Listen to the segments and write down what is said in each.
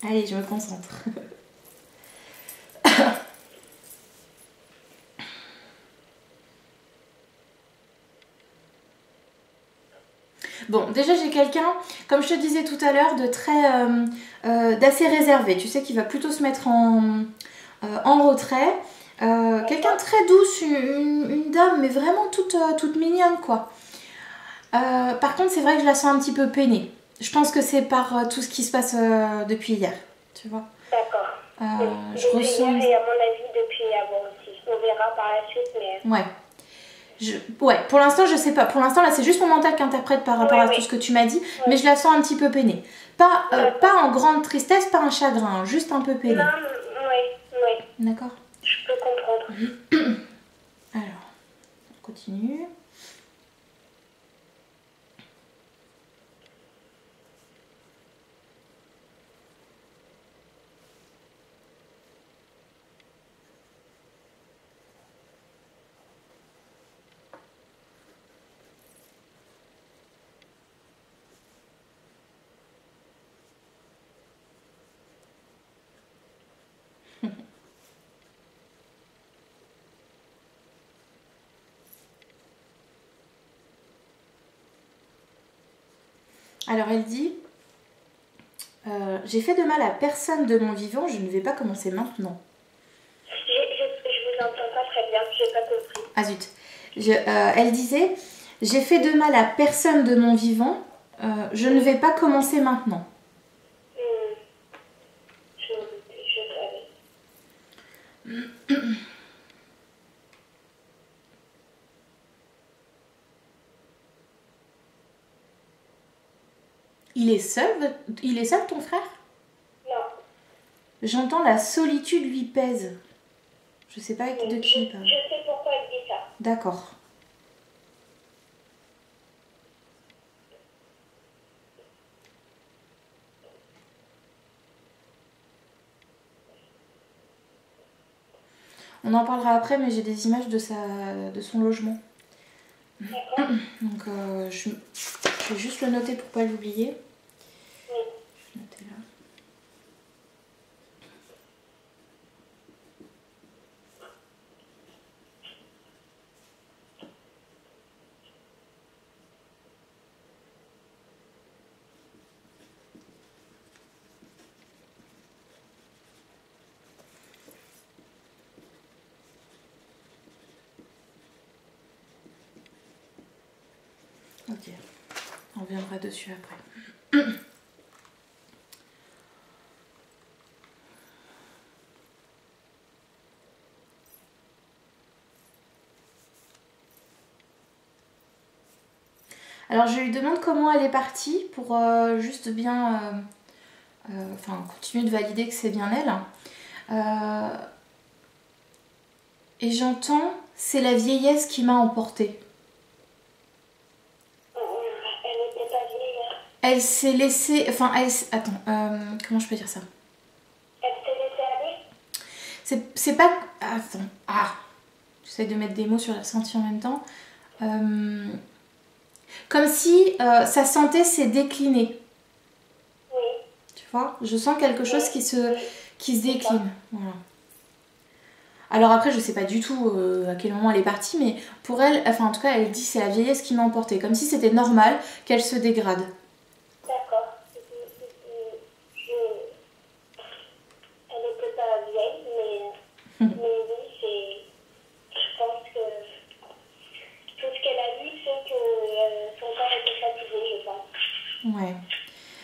Allez, je me concentre. Bon, déjà j'ai quelqu'un, comme je te disais tout à l'heure, de très d'assez réservé. Tu sais, qui va plutôt se mettre en retrait. Quelqu'un de très douce, une dame, mais vraiment toute mignonne, quoi. Par contre, c'est vrai que je la sens un petit peu peinée. Je pense que c'est par tout ce qui se passe depuis hier, tu vois. D'accord. Je ressens... Hier et à mon avis depuis avant aussi. On verra par la suite, mais... Ouais. Ouais, pour l'instant, je sais pas. Pour l'instant, là, c'est juste mon mental qui interprète par rapport à tout ce que tu m'as dit. Mais je la sens un petit peu peinée. Pas en grande tristesse, pas un chagrin, juste un peu peinée. Non, oui. D'accord. Je peux comprendre. Alors, on continue. Alors elle dit, j'ai fait de mal à personne de mon vivant, je ne vais pas commencer maintenant. Je vous entends pas très bien, je n'ai pas compris. Ah zut. Elle disait, j'ai fait de mal à personne de mon vivant, je ne vais pas commencer maintenant. Je savais. Il est seul ton frère? Non. J'entends la solitude lui pèse. Je sais pas de qui il parle. Je sais pourquoi elle dit ça. D'accord. On en parlera après, mais j'ai des images de son logement. D'accord. Donc je vais juste le noter pour pas l'oublier. Oui. Je vais noter là. Ok, on reviendra dessus après. Alors je lui demande comment elle est partie pour juste bien continuer de valider que c'est bien elle. Et j'entends, c'est la vieillesse qui m'a emportée. Elle n'était pas vieille. Elle s'est laissée... Enfin, attends, comment je peux dire ça? Elle s'est laissée aller? C'est pas... Attends, j'essaie de mettre des mots sur le ressenti en même temps. Comme si sa santé s'est déclinée. Oui. Tu vois? Je sens quelque chose qui se décline. Voilà. Alors après, je sais pas du tout à quel moment elle est partie, mais pour elle, enfin en tout cas, elle dit c'est la vieillesse qui m'a emportée. Comme si c'était normal qu'elle se dégrade. D'accord. Elle n'était pas vieille, mais oui, je pense que tout ce qu'elle a vu fait que son corps était fatigué, je pense. Ouais.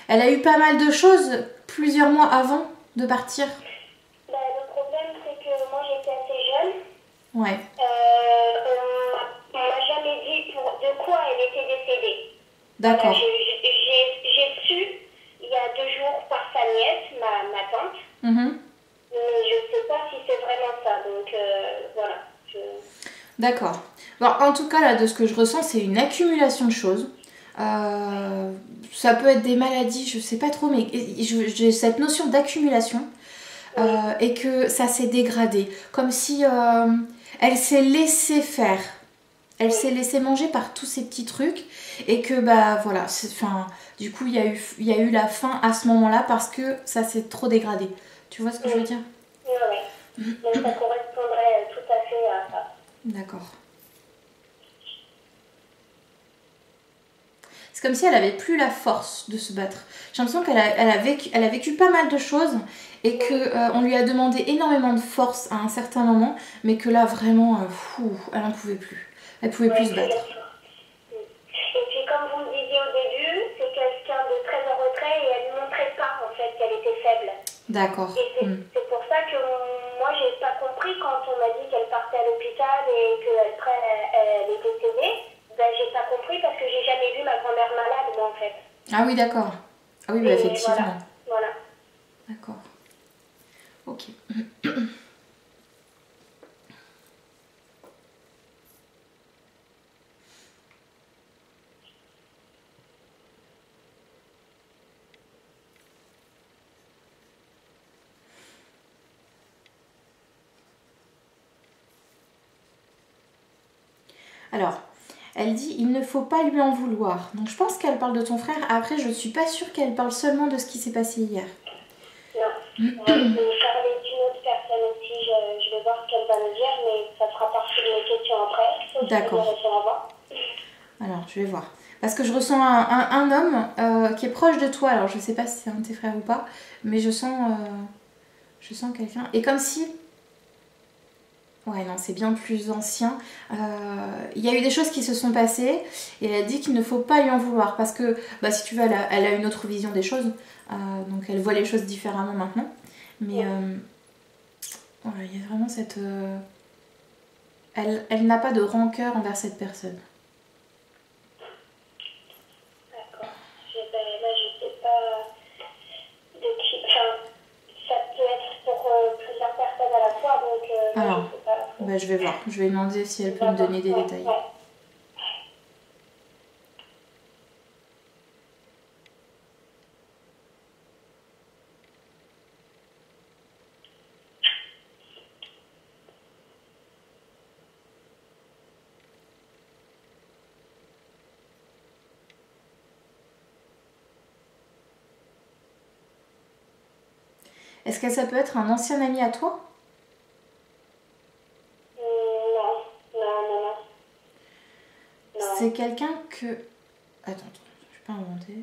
Elle a eu pas mal de choses plusieurs mois avant de partir. Bah, le problème, c'est que moi, j'étais assez jeune. Ouais. On m'a jamais dit de quoi elle était décédée. D'accord. Voilà, j'ai su il y a 2 jours par sa nièce, ma tante. Mais je ne sais pas si c'est vraiment ça. Donc voilà. D'accord. Bon, en tout cas, là, de ce que je ressens, c'est une accumulation de choses. Ça peut être des maladies, je sais pas trop, mais j'ai cette notion d'accumulation. Et que ça s'est dégradé. Comme si elle s'est laissée faire. elle s'est laissée manger par tous ces petits trucs et que bah voilà, du coup il y a eu la faim à ce moment-là parce que ça s'est trop dégradé. Tu vois ce que je veux dire? Oui, oui. Donc ça correspondrait tout à fait à ça. D'accord. C'est comme si elle avait plus la force de se battre. J'ai l'impression elle a vécu pas mal de choses et que on lui a demandé énormément de force à un certain moment, mais que là vraiment, elle en pouvait plus. Elle pouvait plus se battre. Et puis comme vous me disiez au début, c'est quelqu'un de très en retrait et elle ne montrait pas en fait qu'elle était faible. D'accord. Et c'est pour ça que moi j'ai pas compris quand on m'a dit qu'elle partait à l'hôpital et qu'elle était décédée. Ben j'ai pas compris parce que j'ai jamais vu ma grand-mère malade moi en fait. Ah oui, d'accord. Ah oui, bah, effectivement. Voilà. D'accord. Ok. Alors, elle dit il ne faut pas lui en vouloir. Donc je pense qu'elle parle de ton frère. Après, je suis pas sûre qu'elle parle seulement de ce qui s'est passé hier. Non. Je vais parler d'une autre personne aussi. Je vais voir ce qu'elle va me dire, mais ça fera partie de mes questions après. D'accord. Alors, je vais voir. Parce que je ressens un homme qui est proche de toi. Alors, je sais pas si c'est un de tes frères ou pas, mais je sens quelqu'un. Et comme si... Ouais, non, c'est bien plus ancien. Il y a eu des choses qui se sont passées et elle a dit qu'il ne faut pas lui en vouloir parce que, bah, si tu veux, elle a une autre vision des choses. Donc, elle voit les choses différemment maintenant. Mais voilà, il y a vraiment cette... Elle n'a pas de rancœur envers cette personne. D'accord. Là, je sais pas de qui... Enfin, ça peut être pour plusieurs personnes à la fois, donc Alors, je sais pas. bah, je vais voir. Je vais demander si elle peut me donner des détails. Ouais. Est-ce que ça peut être un ancien ami à toi? Non. C'est quelqu'un que... Attends, je vais pas inventer.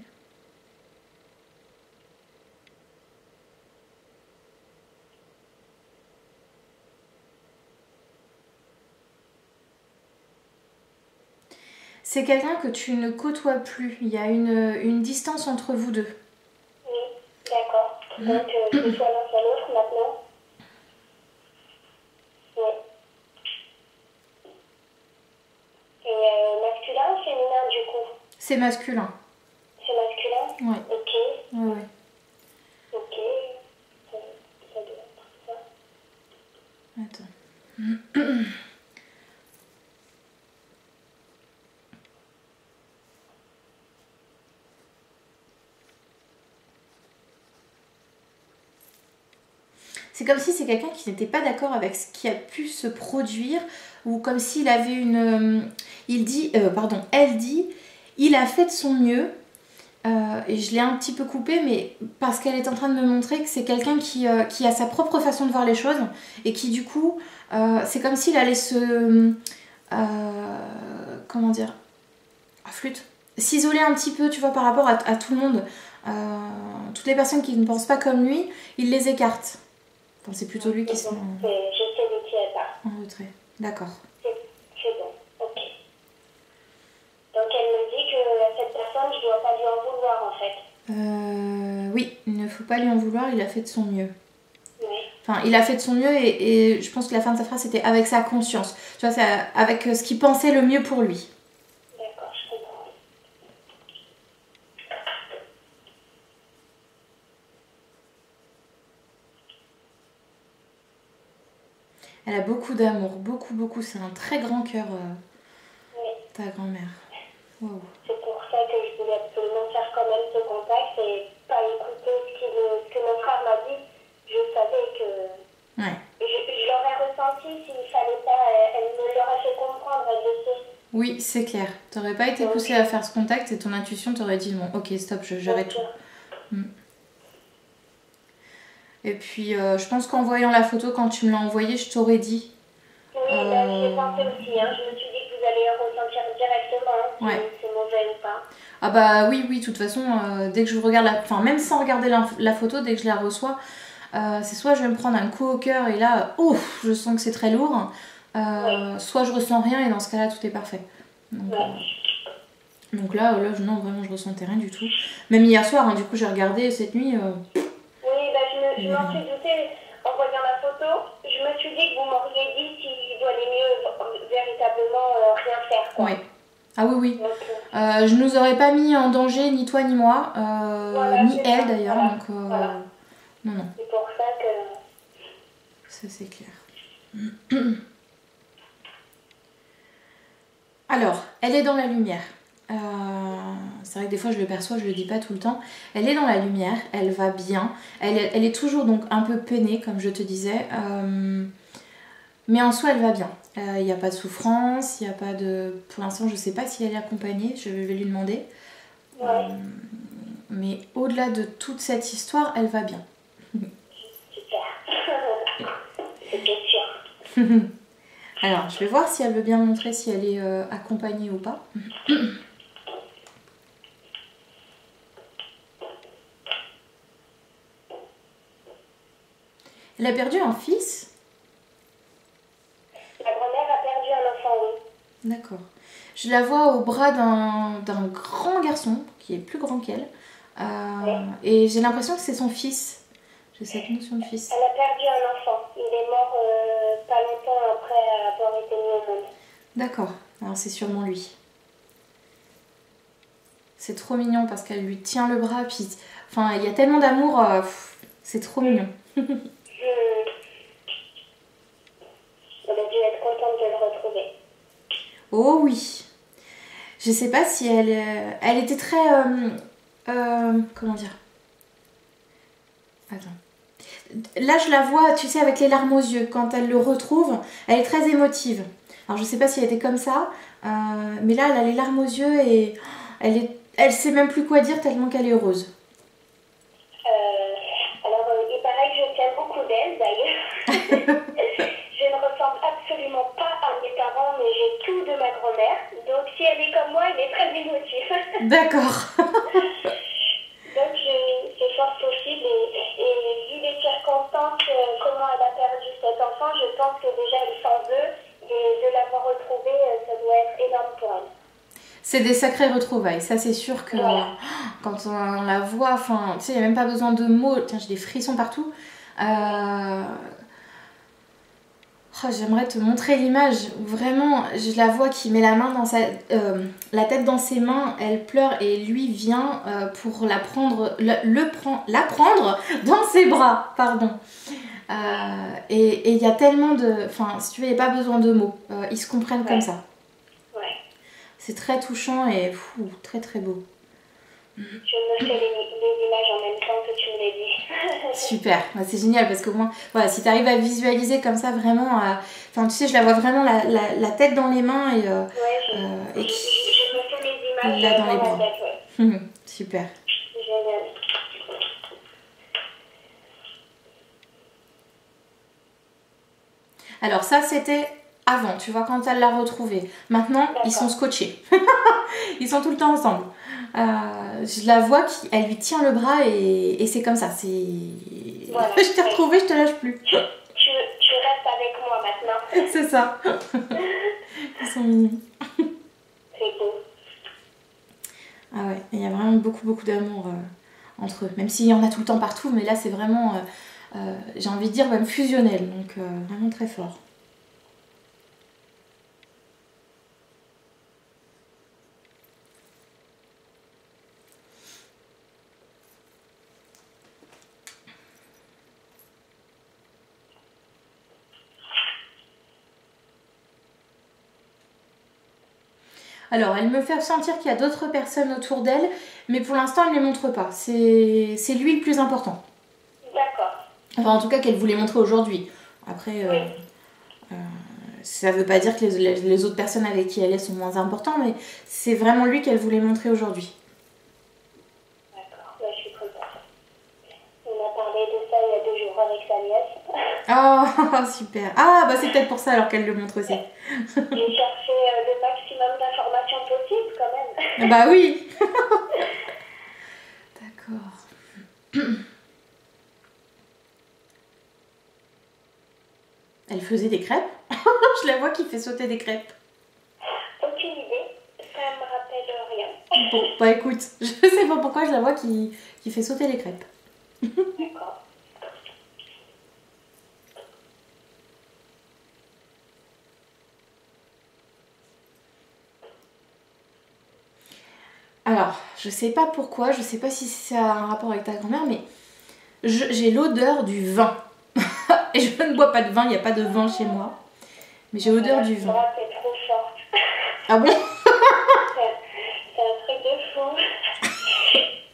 C'est quelqu'un que tu ne côtoies plus. Il y a une distance entre vous deux. Oui, d'accord. Donc, que soit l'un soit l'autre maintenant. Oui. Et masculin ou féminin du coup? C'est masculin. C'est masculin? Ouais. Ok. Ouais. Ok. Ça doit être ça. Attends. C'est comme si c'est quelqu'un qui n'était pas d'accord avec ce qui a pu se produire ou comme s'il avait une... elle dit, il a fait de son mieux. Et je l'ai un petit peu coupé, mais parce qu'elle est en train de me montrer que c'est quelqu'un qui a sa propre façon de voir les choses et qui du coup, c'est comme s'il allait se... comment dire? Ah, flûte. S'isoler un petit peu, tu vois, par rapport à tout le monde. Toutes les personnes qui ne pensent pas comme lui, il les écarte. Enfin, c'est plutôt lui qui se met Je sais de qui elle parle. en retrait. D'accord. C'est bon, ok. Donc elle me dit que cette personne, je ne dois pas lui en vouloir en fait. Oui, il ne faut pas lui en vouloir, il a fait de son mieux. Oui. Enfin, il a fait de son mieux et je pense que la fin de sa phrase c'était avec sa conscience. Tu vois, c'est avec ce qu'il pensait le mieux pour lui. D'accord, je comprends. Elle a beaucoup d'amour, beaucoup. C'est un très grand cœur, Oui. ta grand-mère. Wow. C'est pour ça que je voulais absolument faire quand même ce contact et pas écouter ce que mon frère m'a dit. Je savais que... Ouais. Je l'aurais ressenti s'il ne fallait pas. Elle me l'aurait fait comprendre, elle le sait. Oui, c'est clair. T'aurais pas été poussée à faire ce contact et ton intuition t'aurait dit non, ok, stop, j'arrête tout. Et puis, je pense qu'en voyant la photo, quand tu me l'as envoyée, je t'aurais dit. Oui, j'ai pensé aussi. Hein. Je me suis dit que vous allez ressentir directement si c'est mauvais ou pas. Ah bah oui, de toute façon, dès que je regarde enfin même sans regarder la photo, dès que je la reçois, c'est soit je vais me prendre un coup au cœur et là, ouf, je sens que c'est très lourd, soit je ressens rien et dans ce cas-là, tout est parfait. Donc là, non, vraiment, je ressentais rien du tout. Même hier soir, hein, du coup, j'ai regardé cette nuit. Oui, je m'en suis doutée en voyant la photo. Je me suis dit que vous m'auriez dit qu'il valait mieux véritablement rien faire. Quoi. Oui. Ah oui. Donc, je nous aurais pas mis en danger, ni toi ni moi, ni elle d'ailleurs. Voilà. Donc, non. C'est pour ça que... Ça, c'est clair. Alors, elle est dans la lumière. C'est vrai que des fois je le perçois, je le dis pas tout le temps. Elle est dans la lumière, elle va bien. Elle est toujours donc un peu peinée, comme je te disais. Mais en soi, elle va bien. Il n'y a pas de souffrance, il n'y a pas de... Pour l'instant, je sais pas si elle est accompagnée, je vais lui demander. Mais au-delà de toute cette histoire, elle va bien. Super. C'était sûr. Alors, je vais voir si elle veut bien montrer si elle est accompagnée ou pas. Elle a perdu un fils? La grand-mère a perdu un enfant, oui. D'accord. Je la vois au bras d'un grand garçon, qui est plus grand qu'elle. Et j'ai l'impression que c'est son fils. J'ai cette notion de fils. Elle a perdu un enfant. Il est mort pas longtemps après avoir été mis au monde. D'accord. Alors c'est sûrement lui. C'est trop mignon parce qu'elle lui tient le bras. Puis, enfin, il y a tellement d'amour. C'est trop mignon. On a dû être contente de le retrouver. Oh oui. Je sais pas si elle était très... comment dire? Attends. Là, je la vois, tu sais, avec les larmes aux yeux. Quand elle le retrouve, elle est très émotive. Alors, je sais pas si elle était comme ça. Mais là, elle a les larmes aux yeux et elle sait même plus quoi dire tellement qu'elle est heureuse. Alors, il paraît que je tiens beaucoup d'elle, d'ailleurs. Je ne ressemble absolument pas à mes parents, mais j'ai tout de ma grand-mère. Donc, si elle est comme moi, elle est très émotive. D'accord. Donc, c'est fort possible. Et vu les circonstances, comment elle a perdu cet enfant, je pense que déjà, elle s'en veut. Et de l'avoir retrouvé, ça doit être énorme pour elle. C'est des sacrées retrouvailles. Ça, c'est sûr que quand on la voit, enfin, tu sais, il n'y a même pas besoin de mots. Tiens, j'ai des frissons partout. J'aimerais te montrer l'image où vraiment je la vois qui met la main dans la tête dans ses mains, elle pleure et lui vient pour la prendre, la prendre dans ses bras, pardon. Et il y a tellement de... Enfin, si tu veux, il n'y a pas besoin de mots. Ils se comprennent comme ça. Ouais. C'est très touchant et très très beau. Je me fais les images en même temps que tu me l'as dit. Super, c'est génial parce qu'au moins, voilà, si tu arrives à visualiser comme ça vraiment, enfin tu sais, je la vois vraiment la tête dans les mains et je me fais les images là dans les bras. Tête, Super. Génial. Alors ça c'était avant, tu vois, quand elle l'a retrouvé. Maintenant, ils sont scotchés. Ils sont tout le temps ensemble. Je la vois, elle lui tient le bras et c'est comme ça. Voilà, je t'ai retrouvée, je te lâche plus. Tu restes avec moi maintenant. C'est ça. Ils sont mignons. C'est beau. Ah ouais, il y a vraiment beaucoup d'amour entre eux. Même s'il y en a tout le temps partout, mais là c'est vraiment, j'ai envie de dire, même fusionnel. Donc vraiment très fort. Alors, elle me fait sentir qu'il y a d'autres personnes autour d'elle, mais pour l'instant, elle ne les montre pas. C'est lui le plus important. D'accord. Enfin, en tout cas, qu'elle voulait montrer aujourd'hui. Après, ça veut pas dire que les autres personnes avec qui elle est sont moins importantes, mais c'est vraiment lui qu'elle voulait montrer aujourd'hui. D'accord, je suis contente. On a parlé de ça il y a 2 jours avec sa nièce. Oh, super. Ah, bah c'est peut-être pour ça alors qu'elle le montre aussi. J'ai cherché le maximum d'informations possibles quand même. Bah oui. D'accord. Elle faisait des crêpes. Je la vois qui fait sauter des crêpes. Aucune idée, ça me rappelle rien. Bon, bah écoute, je sais pas pourquoi je la vois qui fait sauter les crêpes. D'accord. Alors, je sais pas pourquoi, je sais pas si ça a un rapport avec ta grand-mère, mais j'ai l'odeur du vin. Et je ne bois pas de vin, il n'y a pas de vin chez moi. Mais j'ai l'odeur du vin. C'est trop fort. Ah bon? C'est un truc de fou.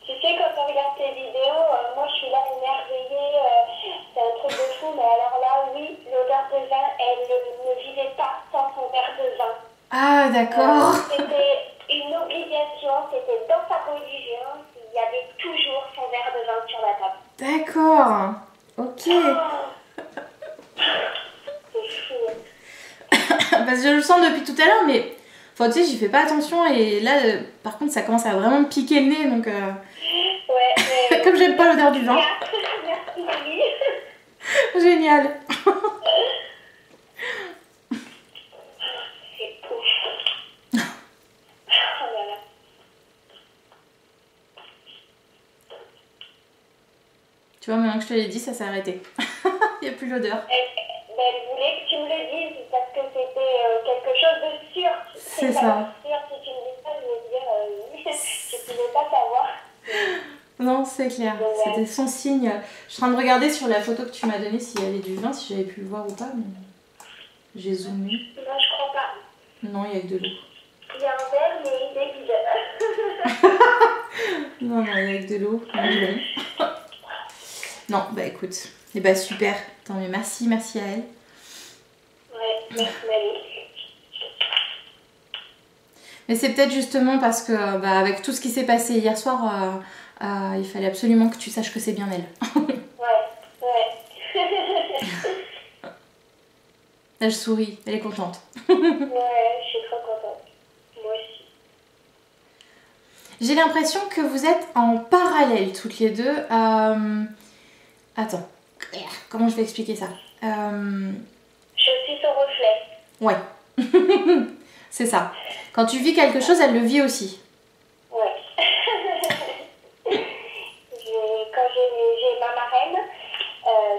Tu sais, quand on regarde tes vidéos, moi je suis là émerveillée, c'est un truc de fou, mais alors là, oui, l'odeur de vin, elle ne vivait pas sans son verre de vin. Ah d'accord. C'était une obligation, c'était dans sa religion, il y avait toujours son verre de vin sur la table. D'accord. Ok. C'est fou. Parce que je le sens depuis tout à l'heure, mais enfin, tu sais, j'y fais pas attention et là, par contre, ça commence à vraiment me piquer le nez, donc Ouais, mais... comme j'aime pas l'odeur du vin. Merci Lily. Génial. C'est ouf. Oh là là. Tu vois, maintenant que je te l'ai dit, ça s'est arrêté. Il n'y a plus l'odeur. Elle voulait que tu me le dises parce que c'était quelque chose de sûr. C'est ça. Sûr, si tu me dis ça, je vais dire oui, je ne pouvais pas savoir. Non, c'est clair. Ouais. C'était son signe. Je suis en train de regarder sur la photo que tu m'as donnée s'il y avait du vin, si j'avais pu le voir ou pas. Mais j'ai zoomé. Non, je crois pas. Non, il n'y a que de l'eau. Il y a un verre, mais il est vide. Non, non, il n'y a que de l'eau. Non, bah écoute. Et bah super. Tant mieux. Merci, merci à elle. Ouais, merci Marie. Mais c'est peut-être justement parce que bah, avec tout ce qui s'est passé hier soir, il fallait absolument que tu saches que c'est bien elle. Ouais. Elle sourit, elle est contente. Ouais, je suis trop contente. Moi aussi. J'ai l'impression que vous êtes en parallèle toutes les deux. Attends, comment je vais expliquer ça? Je suis son reflet. Ouais, c'est ça. Quand tu vis quelque chose, elle le vit aussi. Ouais. Quand j'ai ma marraine,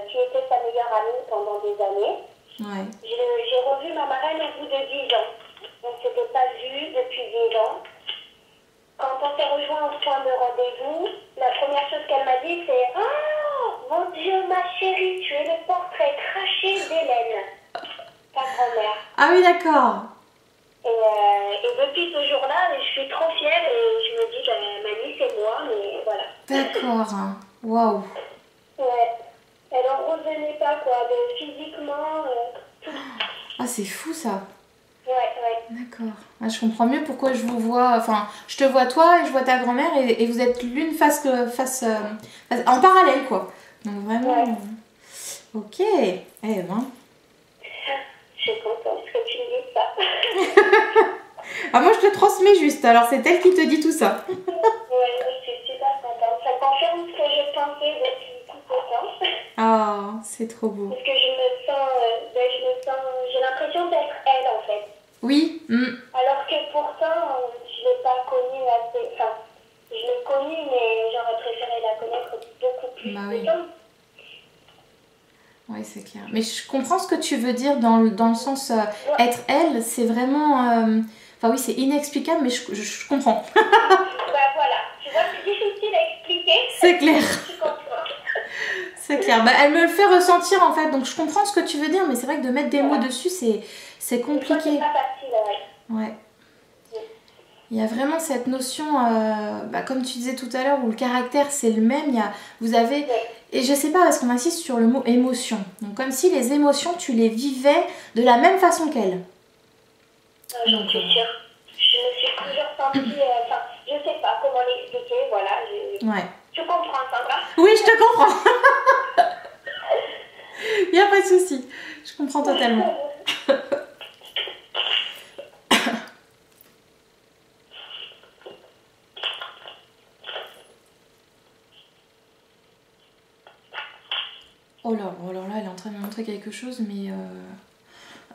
qui était sa meilleure amie pendant des années, Ouais. j'ai revu ma marraine au bout de 10 ans. On ne s'était pas vu depuis 10 ans. Quand on s'est rejoint au point de rendez-vous, la première chose qu'elle m'a dit, c'est « Oh, mon Dieu, ma chérie, tu es le portrait craché d'Hélène, ta grand-mère. » Ah oui, d'accord. Et depuis ce jour-là, je suis trop fière et je me dis, mamie, c'est moi, mais voilà. D'accord. Waouh. Ouais. Elle en revenait pas, quoi, physiquement, tout. Ah, c'est fou ça. Ouais. D'accord. Ah, je comprends mieux pourquoi je vous vois. Enfin, je te vois toi et je vois ta grand-mère et vous êtes l'une face en parallèle, quoi. Donc vraiment. Ouais. Ok. Eh ben. Je suis contente que tu me dises ça. Ah, moi je te transmets juste. Alors c'est elle qui te dit tout ça. Ouais, je suis super contente. Ça confirme ce que je pensais depuis tout ce temps. Ah, c'est trop beau. Parce que je me sens, j'ai l'impression d'être elle en fait. Oui. Alors que pourtant, je l'ai pas connue assez. Enfin, je l'ai connue, mais j'aurais préféré la connaître beaucoup plus Bah de oui. temps. Oui, c'est clair. Mais je comprends ce que tu veux dire dans le sens être elle, c'est vraiment. Enfin, oui, c'est inexplicable, mais je comprends. Bah voilà, tu vois, c'est difficile à expliquer. C'est clair. Tu comprends. C'est clair. Bah, elle me le fait ressentir en fait, donc je comprends ce que tu veux dire, mais c'est vrai que de mettre des mots dessus, c'est compliqué. C'est pas facile, ouais. Ouais. Il y a vraiment cette notion, comme tu disais tout à l'heure, où le caractère c'est le même. Vous avez Et je sais pas, parce qu'on insiste sur le mot émotion. Donc comme si les émotions, tu les vivais de la même façon qu'elle. J'en suis sûre. Je me suis toujours sentie... Enfin, je sais pas comment l'expliquer, voilà. Ouais. Tu comprends, Sandra? Oui, je te comprends. Il n'y a pas de souci. Je comprends totalement. Oh là, elle est en train de me montrer quelque chose, mais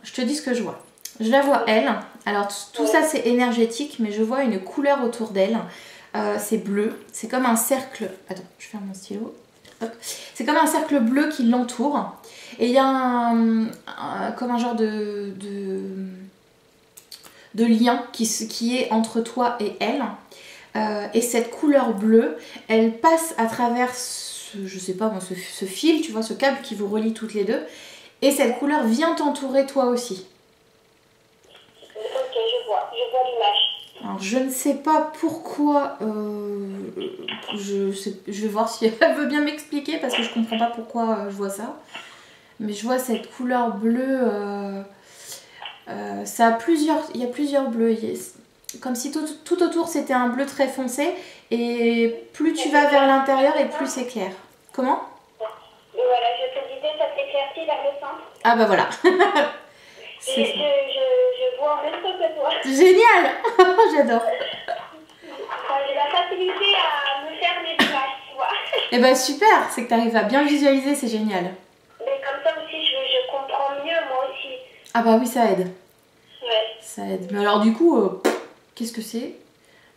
je te dis ce que je vois. Je la vois elle. Alors tout ça c'est énergétique, mais je vois une couleur autour d'elle. C'est bleu. C'est comme un cercle. Attends, je ferme mon stylo. C'est comme un cercle bleu qui l'entoure. Et il y a comme un genre de lien qui est entre toi et elle. Et cette couleur bleue, elle passe à travers je sais pas moi, ce fil, tu vois, ce câble qui vous relie toutes les deux. Et cette couleur vient t'entourer toi aussi. Ok, je vois l'image. Alors je ne sais pas pourquoi, je vais voir si elle veut bien m'expliquer parce que je comprends pas pourquoi je vois ça. Mais je vois cette couleur bleue, ça a il y a plusieurs bleus. Comme si tout autour c'était un bleu très foncé et plus tu vas vers l'intérieur et plus c'est clair. Comment? Et voilà, je te disais, ça s'éclaircit vers le centre. Ah bah voilà. Je vois en même temps que toi. Génial. J'adore. J'ai la facilité à me faire mes images, tu vois. Et bah super, c'est que tu arrives à bien visualiser, c'est génial. Mais comme ça aussi, je comprends mieux, moi aussi. Ah bah oui, ça aide. Ouais. Ça aide. Mais alors du coup, qu'est-ce que c'est?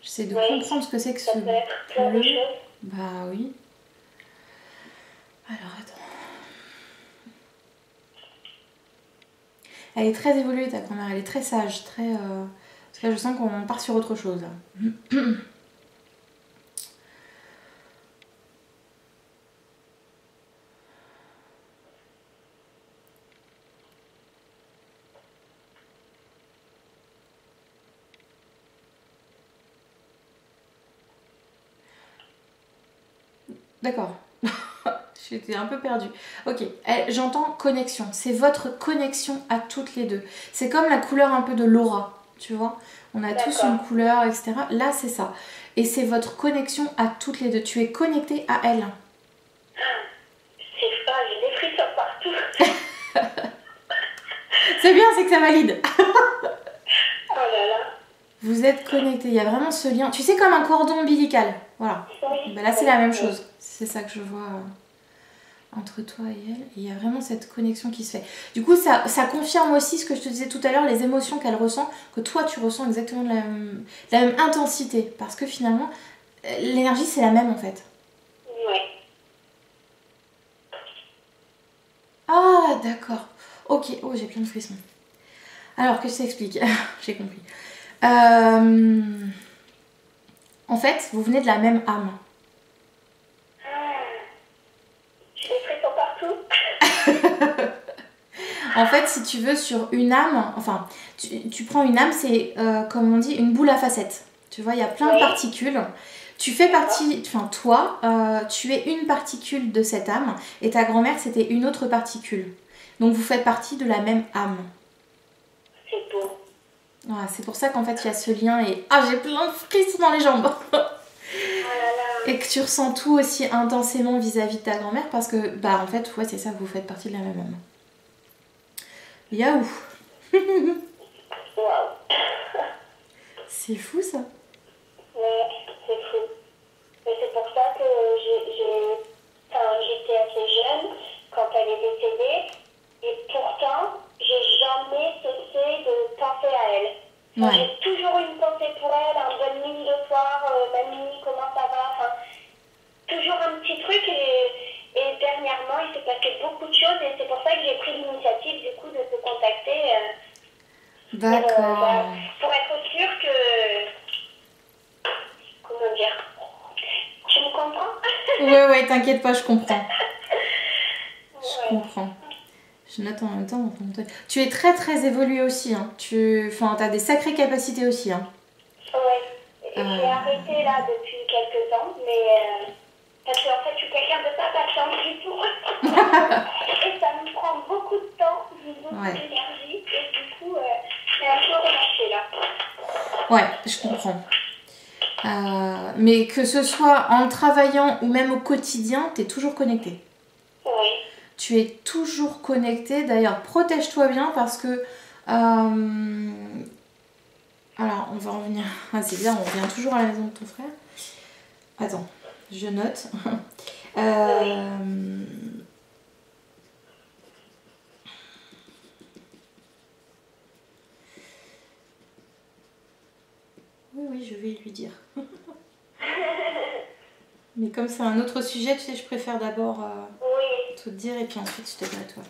J'essaie de comprendre ce que c'est que ce peut être plein de choses. Bah oui. Alors attends. Elle est très évoluée ta grand-mère, elle est très sage, très... Parce que là je sens qu'on part sur autre chose. D'accord. J'étais un peu perdue. Ok, j'entends connexion. C'est votre connexion à toutes les deux. C'est comme la couleur un peu de l'aura, tu vois. On a tous une couleur, etc. Là, c'est ça. Et c'est votre connexion à toutes les deux. Tu es connectée à elle. C'est pas, j'ai des frissons partout. C'est bien, c'est que ça valide. Oh là là. Vous êtes connectés. Il y a vraiment ce lien. Tu sais, comme un cordon ombilical. Voilà. Oui. Ben là, c'est la même chose. C'est ça que je vois... entre toi et elle, et il y a vraiment cette connexion qui se fait. Du coup, ça confirme aussi ce que je te disais tout à l'heure, les émotions qu'elle ressent, que toi tu ressens exactement de la même intensité, parce que finalement, l'énergie c'est la même en fait. Ouais. Ah, d'accord. Ok, oh j'ai plein de frissons. Alors, que je t'explique, j'ai compris. En fait, vous venez de la même âme. En fait, si tu veux, sur une âme, enfin, tu prends une âme, c'est comme on dit, une boule à facettes. Tu vois, il y a plein de particules. Tu fais partie, enfin toi, tu es une particule de cette âme et ta grand-mère, c'était une autre particule. Donc vous faites partie de la même âme. C'est beau. Voilà, c'est pour ça qu'en fait, il y a ce lien et... Ah, j'ai plein de frissons dans les jambes. Et que tu ressens tout aussi intensément vis-à-vis de ta grand-mère parce que, bah en fait, ouais, c'est ça, vous faites partie de la même âme. Yaou. Waouh. C'est fou ça. Ouais, c'est fou. Mais c'est pour ça que j'étais assez jeune quand elle est décédée et pourtant, j'ai jamais cessé de penser à elle. Ouais. J'ai toujours eu une pensée pour elle, un bonne nuit le soir, mamie, comment ça va, enfin, toujours un petit truc et dernièrement il s'est passé beaucoup de choses et c'est pour ça que j'ai pris l'initiative du coup de te contacter pour être sûre que, comment dire, tu me comprends? Ouais, t'inquiète pas, je comprends. Je comprends. Je note en même temps. Tu es très très évoluée aussi, hein. T'as des sacrées capacités aussi, hein. Ouais, j'ai arrêté là depuis quelques temps, mais Parce qu'en fait, je suis quelqu'un de pas patiente du tout. Et ça me prend beaucoup de temps, beaucoup d'énergie. Et du coup, j'ai un peu relâché là. Ouais, je comprends. Mais que ce soit en travaillant ou même au quotidien, tu es toujours connecté. Oui. Tu es toujours connecté. D'ailleurs, protège-toi bien parce que... alors, on va revenir... Ah, c'est bien, on revient toujours à la maison de ton frère. Attends, je note. Oui, je vais lui dire. Mais comme c'est un autre sujet, tu sais, je préfère d'abord tout te dire et puis ensuite je te dirai toi.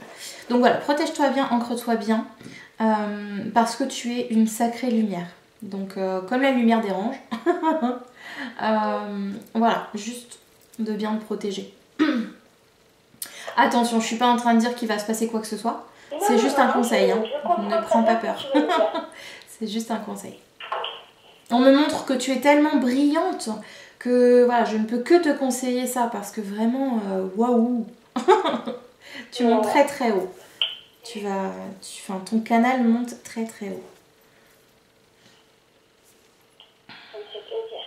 Donc voilà, protège-toi bien, ancre-toi bien, parce que tu es une sacrée lumière. Donc comme la lumière dérange, voilà, juste de bien te protéger. Attention, je suis pas en train de dire qu'il va se passer quoi que ce soit. C'est juste un conseil, hein. Ne prends pas peur. C'est juste un conseil. On me montre que tu es tellement brillante que voilà, je ne peux que te conseiller ça parce que vraiment, waouh, tu montes très très haut. Ton canal monte très très haut. Ça me fait plaisir.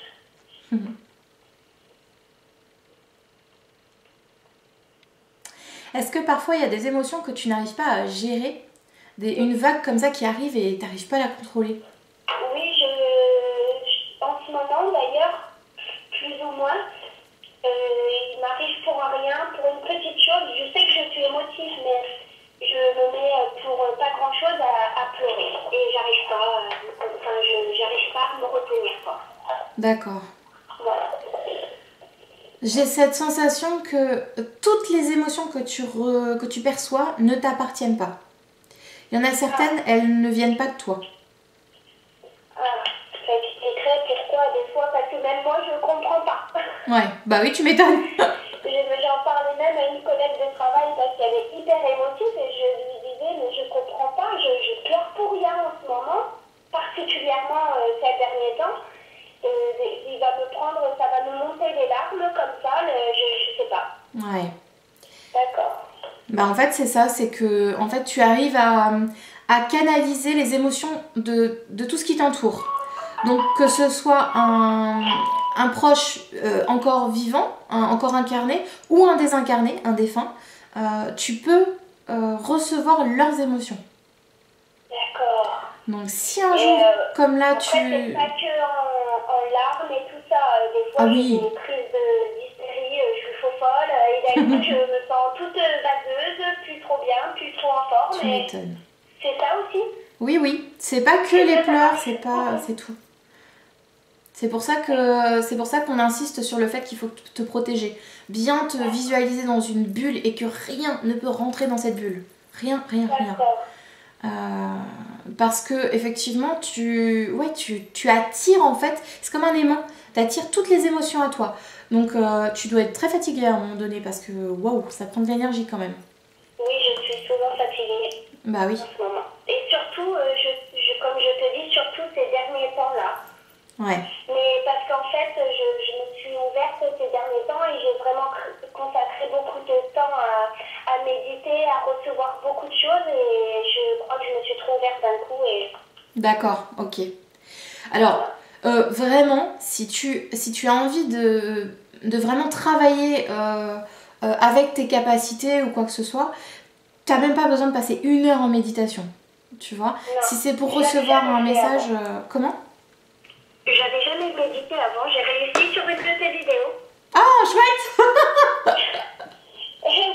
Est-ce que parfois il y a des émotions que tu n'arrives pas à gérer, une vague comme ça qui arrive et tu n'arrives pas à la contrôler? Oui, en ce moment d'ailleurs, plus ou moins, il m'arrive pour rien, pour une petite chose. Je sais que je suis émotive, mais je me mets pour pas grand chose à pleurer. Et j'arrive pas à me retenir, quoi. D'accord. Voilà. J'ai cette sensation que toutes les émotions que tu perçois ne t'appartiennent pas. Il y en a certaines, elles ne viennent pas de toi. Ça expliquerait pourquoi des fois, parce que même moi je ne comprends pas. Ouais, bah oui, tu m'étonnes. J'en parlais même à une collègue de travail parce qu'elle est hyper émotive et je lui disais mais je comprends pas, je pleure pour rien en ce moment, particulièrement ces derniers temps. Il va me prendre, ça va me monter les larmes comme ça, je sais pas. Ouais. D'accord. Bah en fait c'est ça, c'est que en fait tu arrives à canaliser les émotions de tout ce qui t'entoure. Donc que ce soit un proche encore vivant, encore incarné, ou un désincarné, un défunt, tu peux recevoir leurs émotions. D'accord. Donc si un jour, comme là, après, c'est pas que en larmes et tout ça. Des fois, oui. j'ai des crises d'hystérie, je suis faux folle. Et d'un coup, je me sens toute vaseuse, plus trop bien, plus trop en forme. Tu m'étonnes. C'est ça aussi? Oui. C'est pas que les pleurs, c'est tout. C'est pour ça qu'on insiste sur le fait qu'il faut te protéger. Bien te visualiser dans une bulle et que rien ne peut rentrer dans cette bulle. Rien. Parce que effectivement tu attires en fait, c'est comme un aimant, tu attires toutes les émotions à toi. Donc tu dois être très fatiguée à un moment donné parce que waouh, ça prend de l'énergie quand même. Oui, je suis souvent fatiguée. Bah oui. En ce moment. Et surtout, comme je te dis, surtout ces derniers temps-là. Ouais. Mais parce qu'en fait, je me suis ouverte ces derniers temps et j'ai vraiment consacré beaucoup de temps à méditer, à recevoir beaucoup de choses et je crois que je me suis trop ouverte d'un coup. D'accord, ok. Alors, vraiment, si tu as envie de vraiment travailler avec tes capacités ou quoi que ce soit, tu n'as même pas besoin de passer 1 heure en méditation, tu vois. Non, si c'est pour recevoir un message... comment? J'avais jamais médité avant, j'ai réussi sur une de tes vidéos. Ah, chouette. Et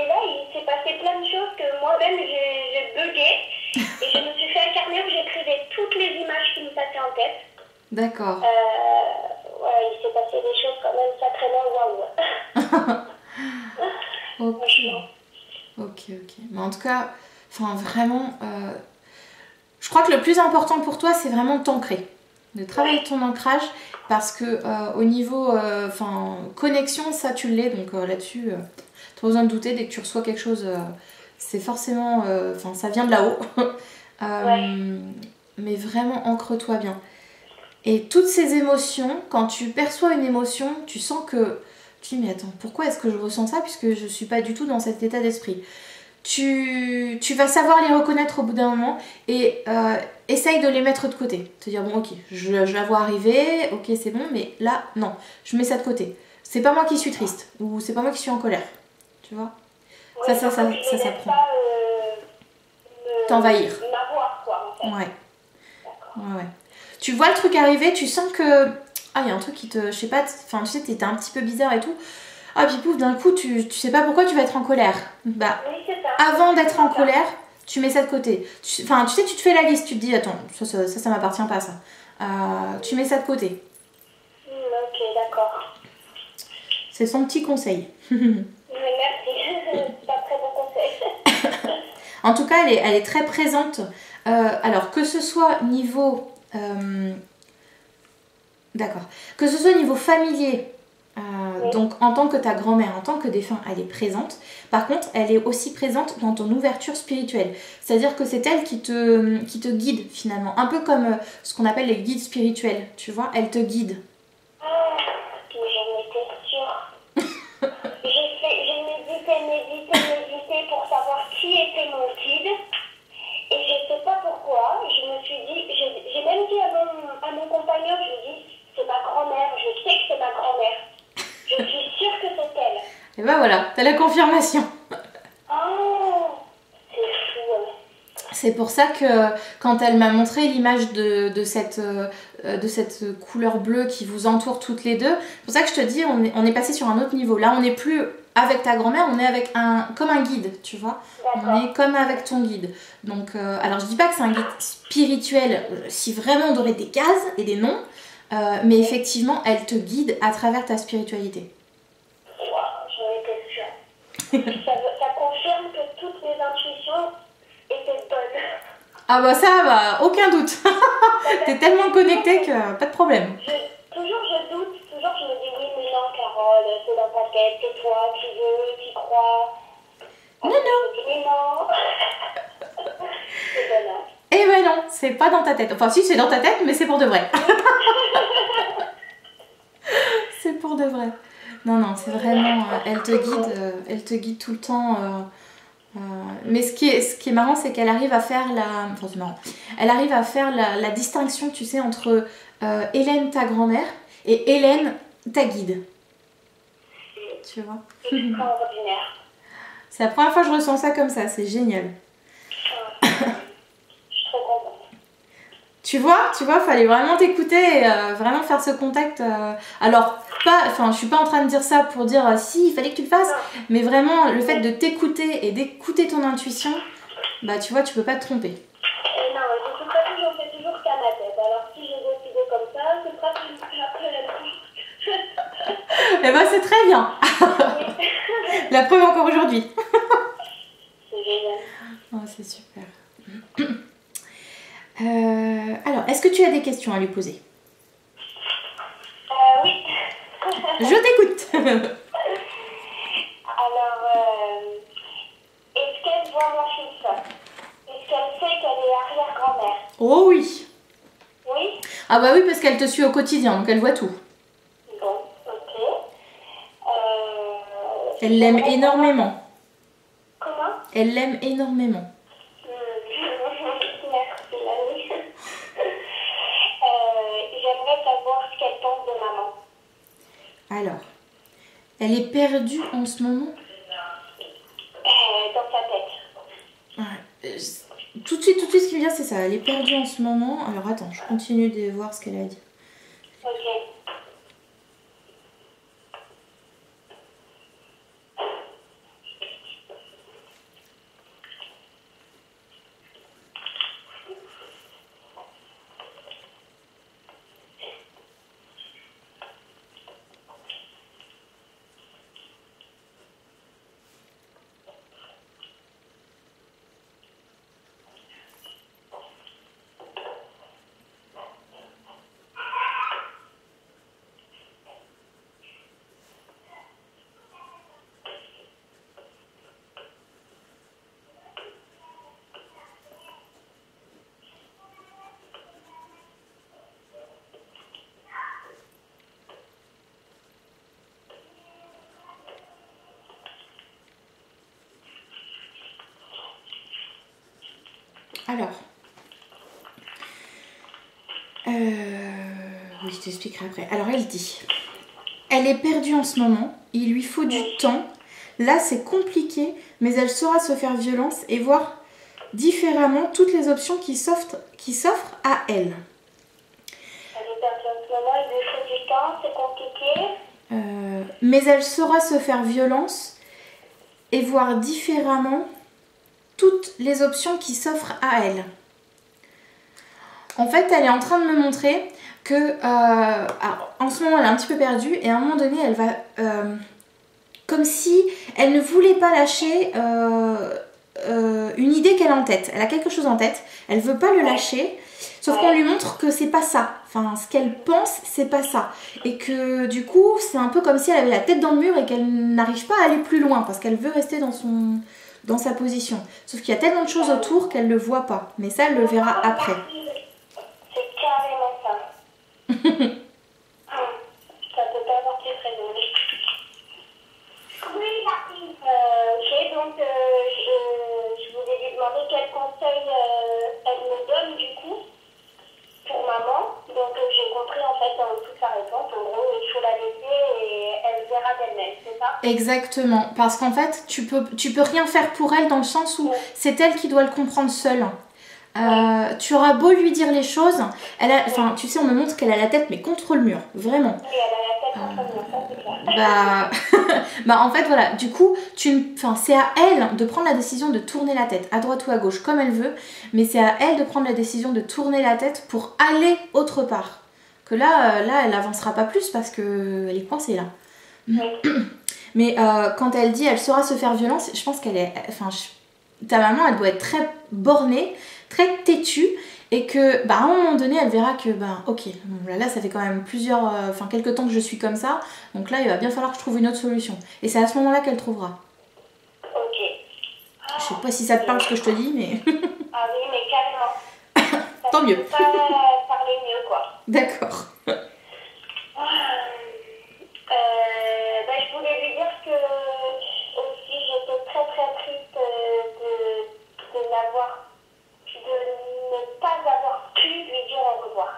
là, il s'est passé plein de choses que moi-même, j'ai bugué. Et je me suis fait un carnet où j'écrivais toutes les images qui me passaient en tête. D'accord. Il s'est passé des choses quand même sacrément waouh. Ok. Mais en tout cas, vraiment, je crois que le plus important pour toi, c'est vraiment de t'ancrer. De travailler ton ancrage parce que au niveau connexion, ça tu l'es. Donc là-dessus, t'as pas besoin de douter. Dès que tu reçois quelque chose, c'est forcément... ça vient de là-haut. Mais vraiment, ancre-toi bien. Et toutes ces émotions, quand tu perçois une émotion, tu sens que Tu te dis, mais attends, pourquoi est-ce que je ressens ça puisque je suis pas du tout dans cet état d'esprit. Tu vas savoir les reconnaître au bout d'un moment et essaye de les mettre de côté. Te dire, bon, ok, je la vois arriver, ok, c'est bon, mais là, non, je mets ça de côté. C'est pas moi qui suis triste ou c'est pas moi qui suis en colère. Tu vois? Ouais, Ça s'apprend. T'envahir. M'avoir, quoi, en fait. Ouais. Ouais. Tu vois le truc arriver, tu sens que... Ah, il y a un truc qui te... Je sais pas, enfin, tu sais, t'es un petit peu bizarre et tout. Ah, puis pouf, d'un coup, tu sais pas pourquoi tu vas être en colère. Bah, Oui, c'est ça. avant d'être en colère, tu mets ça de côté. Enfin, tu sais, tu te fais la liste, tu te dis, attends, ça m'appartient pas, ça. Tu mets ça de côté. Ok, d'accord. C'est son petit conseil. Merci. C'est pas très bon conseil. En tout cas, elle est très présente. Alors, que ce soit niveau... D'accord. Que ce soit niveau familier, Oui. donc en tant que ta grand-mère, en tant que défunt, elle est présente. Par contre, elle est aussi présente dans ton ouverture spirituelle. C'est-à-dire que c'est elle qui te guide finalement. Un peu comme ce qu'on appelle les guides spirituels, tu vois, elle te guide. Ah, mais j'en étais sûre. J'ai médité pour savoir qui était mon guide. Et je sais pas pourquoi, je me suis dit, j'ai même dit à mon compagnon, je lui ai dit, c'est ma grand-mère, je sais que c'est ma grand-mère. Je suis sûre que c'est elle. Et ben voilà, t'as la confirmation. Oh, c'est fou. C'est pour ça que quand elle m'a montré l'image de cette couleur bleue qui vous entoure toutes les deux, c'est pour ça que je te dis, on est passé sur un autre niveau. Là, on n'est plus avec ta grand-mère, on est avec comme un guide, tu vois. On est comme avec ton guide. Donc, alors je dis pas que c'est un guide spirituel, si vraiment on aurait des cases et des noms, mais effectivement, elle te guide à travers ta spiritualité. Wow, j'en étais sûre. Ça confirme que toutes mes intuitions étaient bonnes. Ah bah ça, bah, aucun doute. T'es tellement connectée que pas de problème. Toujours je doute, toujours je me dis oui mais non Carole, c'est dans ta tête, c'est toi, tu veux, tu crois. Non, non. Je me dis mais non. C'est bon. Eh ben non, c'est pas dans ta tête. Enfin si, c'est dans ta tête, mais c'est pour de vrai. C'est pour de vrai. Non, c'est vraiment... elle te guide tout le temps. Mais ce qui est marrant, c'est qu'elle arrive à faire la... Enfin, c'est marrant. Elle arrive à faire la distinction, tu sais, entre Hélène, ta grand-mère, et Hélène, ta guide. Tu vois? Extraordinaire. C'est la première fois que je ressens ça comme ça, c'est génial. Je suis trop contente. Tu vois, fallait vraiment t'écouter et vraiment faire ce contact. Alors, je suis pas en train de dire ça pour dire si, il fallait que tu le fasses, mais vraiment le fait de t'écouter et d'écouter ton intuition, bah tu vois, tu peux pas te tromper. Non, de toute façon, j'en fais toujours qu'à ma tête. Alors, si j'ai décidé comme ça, c'est pas que après la Eh ben, c'est très bien. La preuve encore aujourd'hui. C'est génial. Oh, c'est super. Alors, est-ce que tu as des questions à lui poser? Oui. Je t'écoute. Alors, est-ce qu'elle voit mon fils? Est-ce qu'elle sait qu'elle est arrière-grand-mère? Oh oui. Oui. Ah bah oui, parce qu'elle te suit au quotidien, donc elle voit tout. Bon, ok. Elle l'aime énormément. Comment? Elle l'aime énormément. Merci, Lani. J'aimerais savoir ce qu'elle pense de maman. Alors, elle est perdue en ce moment. Dans sa tête. Ouais. Tout de suite, ce qui me vient, c'est ça. Elle est perdue en ce moment. Alors attends, je continue de voir ce qu'elle a dit. Ok. Alors, oui, je t'expliquerai après. Alors, elle dit, elle est perdue en ce moment, il lui faut du temps. Là, c'est compliqué, mais elle saura se faire violence et voir différemment toutes les options qui s'offrent à elle. Elle est perdue en ce moment, il lui faut du temps, c'est compliqué. Mais elle saura se faire violence et voir différemment toutes les options qui s'offrent à elle. En fait, elle est en train de me montrer que en ce moment, elle est un petit peu perdue et à un moment donné, elle va... comme si elle ne voulait pas lâcher une idée qu'elle a en tête. Elle a quelque chose en tête, elle veut pas le lâcher, sauf qu'on lui montre que c'est pas ça. Enfin, ce qu'elle pense, c'est pas ça. Et que du coup, c'est un peu comme si elle avait la tête dans le mur et qu'elle n'arrive pas à aller plus loin parce qu'elle veut rester dans sa position. Sauf qu'il y a tellement de choses autour qu'elle le voit pas. Mais ça, elle le verra après. C'est carrément ça. Ça peut pas avoir été très drôle. Oui, Martine. Ok, donc je voulais lui demander quel conseil elle me donne du coup pour maman. Donc j'ai compris en fait dans toute sa réponse. En gros, il faut la laisser et elle verra d'elle-même, c'est ça? Exactement. Parce qu'en fait, tu peux rien faire pour elle dans le sens où c'est elle qui doit le comprendre seule. Tu auras beau lui dire les choses, enfin, tu sais, on me montre qu'elle a la tête mais contre le mur, vraiment. Oui, elle a la tête contre le mur, ça c'est clair. Bah en fait voilà, du coup, c'est à elle de prendre la décision de tourner la tête à droite ou à gauche comme elle veut, mais c'est à elle de prendre la décision de tourner la tête pour aller autre part. Que là, elle avancera pas plus parce que elle est coincée là. Mais quand elle dit elle saura se faire violence, je pense qu'elle est, ta maman, elle doit être très bornée, très têtue, et que à un moment donné elle verra que ok, bon, là ça fait quand même quelques temps que je suis comme ça, donc là il va bien falloir que je trouve une autre solution, et c'est à ce moment là qu'elle trouvera. Ok. Je sais pas si ça te parle ce que je te dis, mais Ah oui, mais carrément. tant mieux. Pas parler mieux quoi. D'accord. Je voulais lui dire que aussi j'étais très très triste de ne pas avoir pu lui dire au revoir.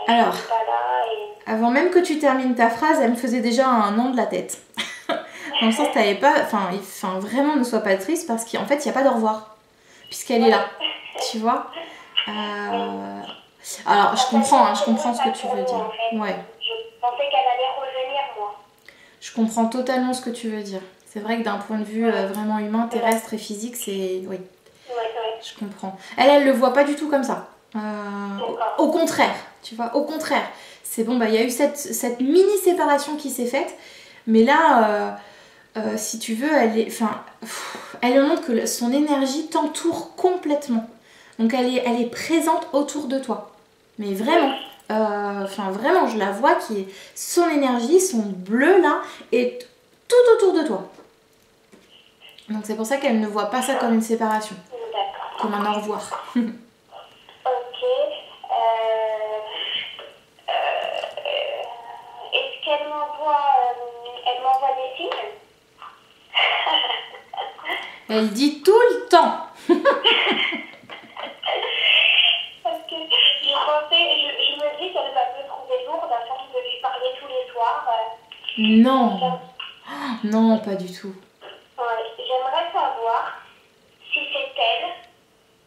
Voilà, Alors, je suis pas là et... avant même que tu termines ta phrase, elle me faisait déjà un nom de la tête. Dans le sens que t'avais pas, vraiment ne sois pas triste parce qu'en fait il n'y a pas de revoir puisqu'elle est là, tu vois. Alors je comprends ce que tu veux dire. Ouais. Je pensais qu'elle allait revenir moi. Je comprends totalement ce que tu veux dire. C'est vrai que d'un point de vue vraiment humain, terrestre et physique, c'est... Oui, je comprends. Elle le voit pas du tout comme ça. Au contraire, tu vois, au contraire. C'est bon, il y a eu cette mini séparation qui s'est faite, mais là, si tu veux, elle montre que son énergie t'entoure complètement. Donc elle est présente autour de toi. Mais vraiment, vraiment, je la vois qui est son énergie, son bleu là, est tout autour de toi. Donc c'est pour ça qu'elle ne voit pas ça comme une séparation, comme un au revoir. Ok. Est-ce qu'elle m'envoie des signes? Elle dit tout le temps. Parce que je me dis qu'elle va me trouver lourde à force de lui parler tous les soirs. Non, non, pas du tout. Ouais, j'aimerais savoir si c'est elle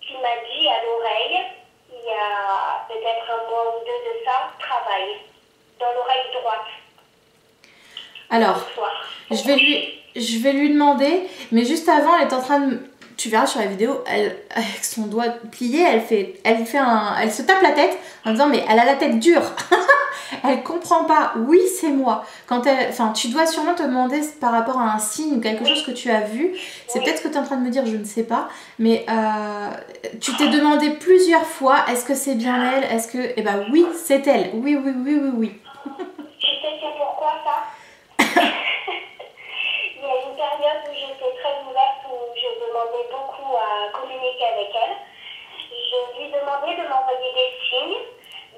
qui m'a dit à l'oreille, il y a peut-être un mois ou deux de ça, travaille dans l'oreille droite. Alors, je vais lui demander, mais juste avant, elle est en train de... Tu verras sur la vidéo, avec son doigt plié, elle se tape la tête en disant mais elle a la tête dure. Elle comprend pas. Oui, c'est moi. Tu dois sûrement te demander par rapport à un signe ou quelque chose que tu as vu. C'est peut-être ce que tu es en train de me dire, je ne sais pas. Mais tu t'es demandé plusieurs fois, est-ce que c'est bien elle? Est-ce que... Eh ben oui, c'est elle. Oui. Tu sais c'est pourquoi ça? Il y a une période où j'étais très ouverte, où je demandais beaucoup à communiquer avec elle. Je lui demandais de m'envoyer des signes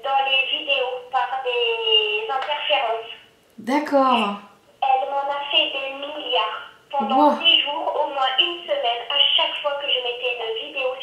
dans les vidéos par des interférences. D'accord. Elle m'en a fait des milliards. Pendant 10 jours, au moins une semaine, à chaque fois que je mettais une vidéo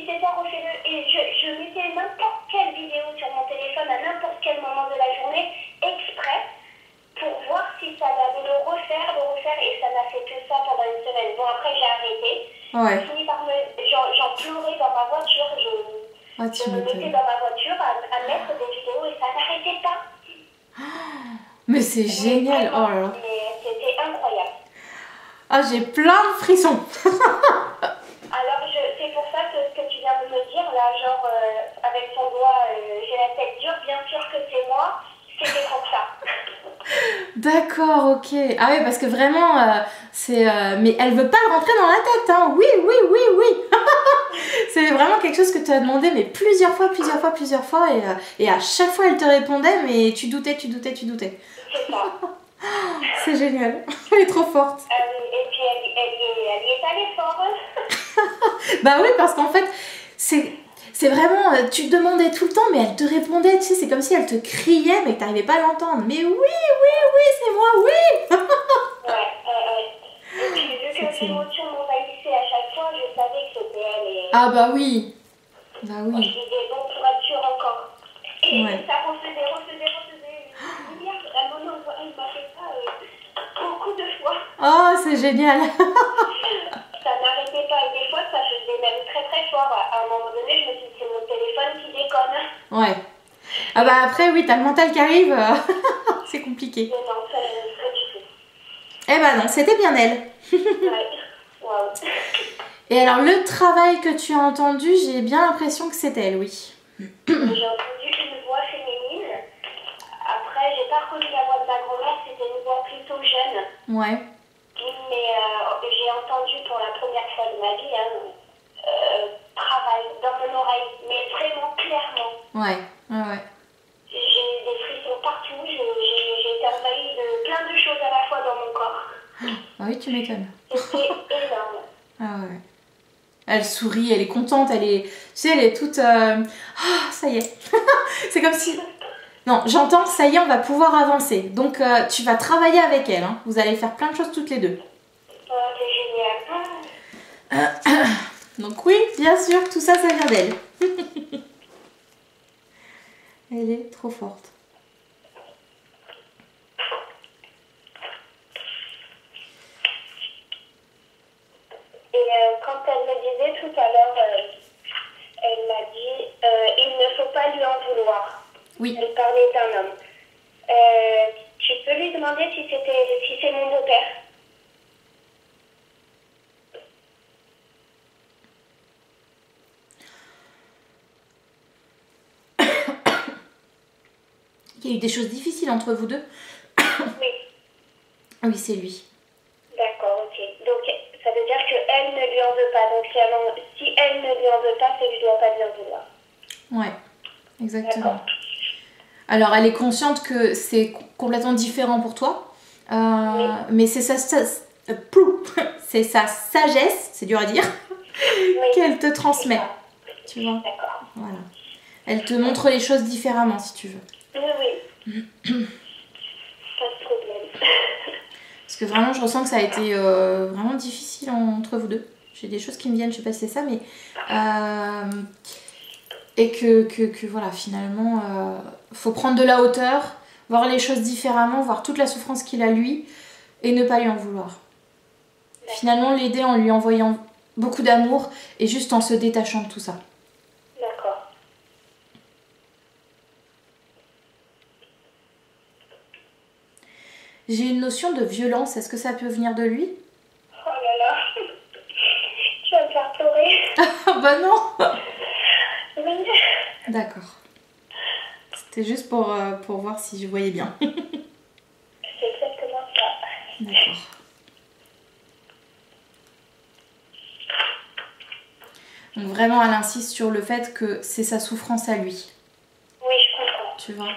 c'est ça, refais-le. Et je mettais n'importe quelle vidéo sur mon téléphone à n'importe quel moment de la journée, exprès, pour voir si ça allait le refaire, et ça n'a fait que ça pendant une semaine. Bon, après, j'ai arrêté. Ouais. J'ai fini par j'en pleurais dans ma voiture. Je me mettais dans ma voiture à mettre des vidéos et ça n'arrêtait pas. Mais c'est génial. Oh là là. Mais c'était incroyable. Ah, j'ai plein de frissons. Alors, c'est pour ça que ce que tu viens de me dire, là, genre, avec ton doigt, j'ai la tête dure, bien sûr que c'est moi, c'était pour ça. D'accord, ok. Ah oui, parce que vraiment, mais elle veut pas le rentrer dans la tête, hein. Oui, oui, oui, oui. C'est vraiment quelque chose que tu as demandé, mais plusieurs fois, et à chaque fois, elle te répondait, mais tu doutais. C'est ça. C'est génial. Elle est trop forte. Et puis, elle y est allée fort. Bah oui, parce qu'en fait, c'est vraiment, tu demandais tout le temps, mais elle te répondait, tu sais, c'est comme si elle te criait, mais que tu n'arrivais pas à l'entendre. Mais oui, c'est moi, oui. Et puis, vu que l'émotion m'envahissait à chaque fois, je savais que c'était elle. Et... Ah bah oui. Bah Je oui. disais, bon, pour être sûre encore. Et Ouais. ça refaisait. Elle m'a fait ça beaucoup de fois. Oh, c'est génial. Ça n'arrêtait pas. Et des fois, ça faisait même très très fort. À un moment donné, je me suis dit, c'est mon téléphone qui déconne. Ouais. Ah bah après, oui, t'as le mental qui arrive. C'est compliqué. Mais non, ça n'allait pas du tout. Eh bah non, c'était bien elle. Ouais. Waouh. Et alors, le travail que tu as entendu, j'ai bien l'impression que c'était elle, oui. J'ai entendu une voix féminine. Après, j'ai pas reconnu la voix de ma grand-mère, c'était une voix plutôt jeune. Ouais. Mais j'ai entendu pour la première fois de ma vie travail dans mon oreille, mais vraiment clairement. Ouais. J'ai des frissons partout, j'ai été envahie de plein de choses à la fois dans mon corps. Ah oui, tu m'étonnes. C'était énorme. Ah ouais. Elle sourit, elle est contente, tu sais, elle est toute... Ah, ça y est. C'est comme si... Non, j'entends, ça y est, on va pouvoir avancer. Donc, tu vas travailler avec elle. Hein. Vous allez faire plein de choses toutes les deux. Oh, c'est génial. Donc oui, bien sûr, tout ça, ça vient d'elle. Elle est trop forte. Et quand elle me disait tout à l'heure, elle m'a dit, il ne faut pas lui en vouloir. Oui. Elle parlait d'un homme. Tu peux lui demander si c'est mon beau-père. Il y a eu des choses difficiles entre vous deux. Oui. Oui, c'est lui. D'accord, ok. Donc, ça veut dire qu'elle ne lui en veut pas. Donc, si elle ne lui en veut pas, c'est que je ne dois pas lui en vouloir. Ouais, exactement. D'accord. Alors, elle est consciente que c'est complètement différent pour toi. Oui. Mais c'est c'est sa sagesse, c'est dur à dire, Oui. qu'elle te transmet. Tu vois? D'accord. Voilà. Elle te montre les choses différemment, si tu veux. Oui. Pas de problème. Parce que vraiment, je ressens que ça a été vraiment difficile entre vous deux. J'ai des choses qui me viennent, je sais pas si c'est ça, mais... et que voilà, finalement, faut prendre de la hauteur, voir les choses différemment, voir toute la souffrance qu'il a lui, et ne pas lui en vouloir. Finalement, l'aider en lui envoyant beaucoup d'amour, et juste en se détachant de tout ça. D'accord. J'ai une notion de violence, est-ce que ça peut venir de lui? Oh là là. Tu vas me faire pleurer. Ah bah non. Oui. D'accord. C'était juste pour voir si je voyais bien. C'est exactement ça. D'accord. Donc vraiment, elle insiste sur le fait que c'est sa souffrance à lui. Oui, je comprends. Tu vois?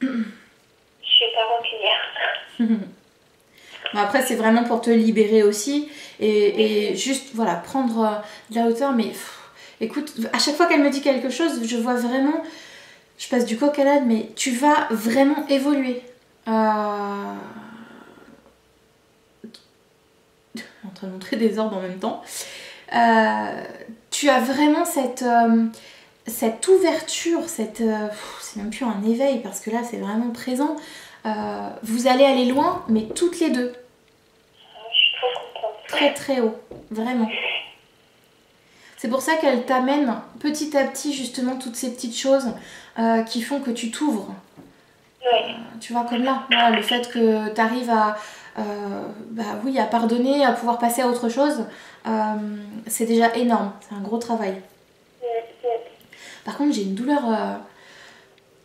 Je suis pas rancunière. Mais après, c'est vraiment pour te libérer aussi. Et juste, voilà, prendre de la hauteur. Mais écoute, à chaque fois qu'elle me dit quelque chose, je vois vraiment... Je passe du coq à l'âne, mais tu vas vraiment évoluer. En train de montrer des ordres en même temps. tu as vraiment cette ouverture, c'est même plus un éveil parce que là c'est vraiment présent. Vous allez aller loin, mais toutes les deux. Je suis trop contente. Très très haut, vraiment. C'est pour ça qu'elle t'amène petit à petit justement toutes ces petites choses qui font que tu t'ouvres. Oui. Tu vois, comme là, voilà, le fait que tu arrives à, oui, à pardonner, à pouvoir passer à autre chose, c'est déjà énorme. C'est un gros travail. Par contre, j'ai une douleur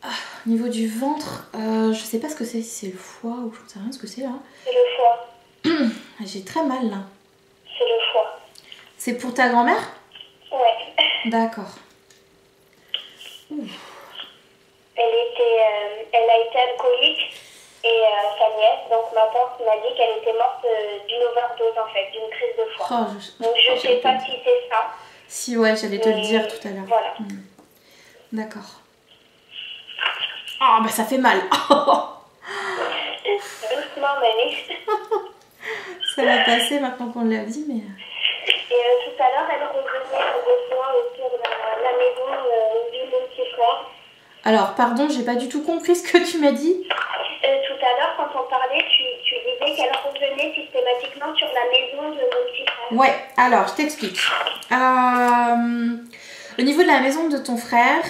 au niveau du ventre. Je sais pas ce que c'est, si c'est le foie ou je ne sais rien ce que c'est là. C'est le foie. J'ai très mal là. C'est le foie. C'est pour ta grand-mère? Ouais. D'accord. Elle a été alcoolique et sa nièce, donc ma tante m'a dit qu'elle était morte d'une overdose en fait, d'une crise de foie. Donc je sais pas si c'est ça. Si ouais, j'allais te le dire tout à l'heure. Voilà. D'accord. Ah bah ça fait mal. Doucement Manu. Ça va passer maintenant qu'on l'a dit, mais... Et tout à l'heure, elle revenait avec moi autour de la maison du mon petit frère. Alors, pardon, j'ai pas du tout compris ce que tu m'as dit. Tout à l'heure, quand on parlait, tu disais qu'elle revenait systématiquement sur la maison de mon petit frère. Ouais, alors, je t'explique. Au niveau de la maison de ton frère,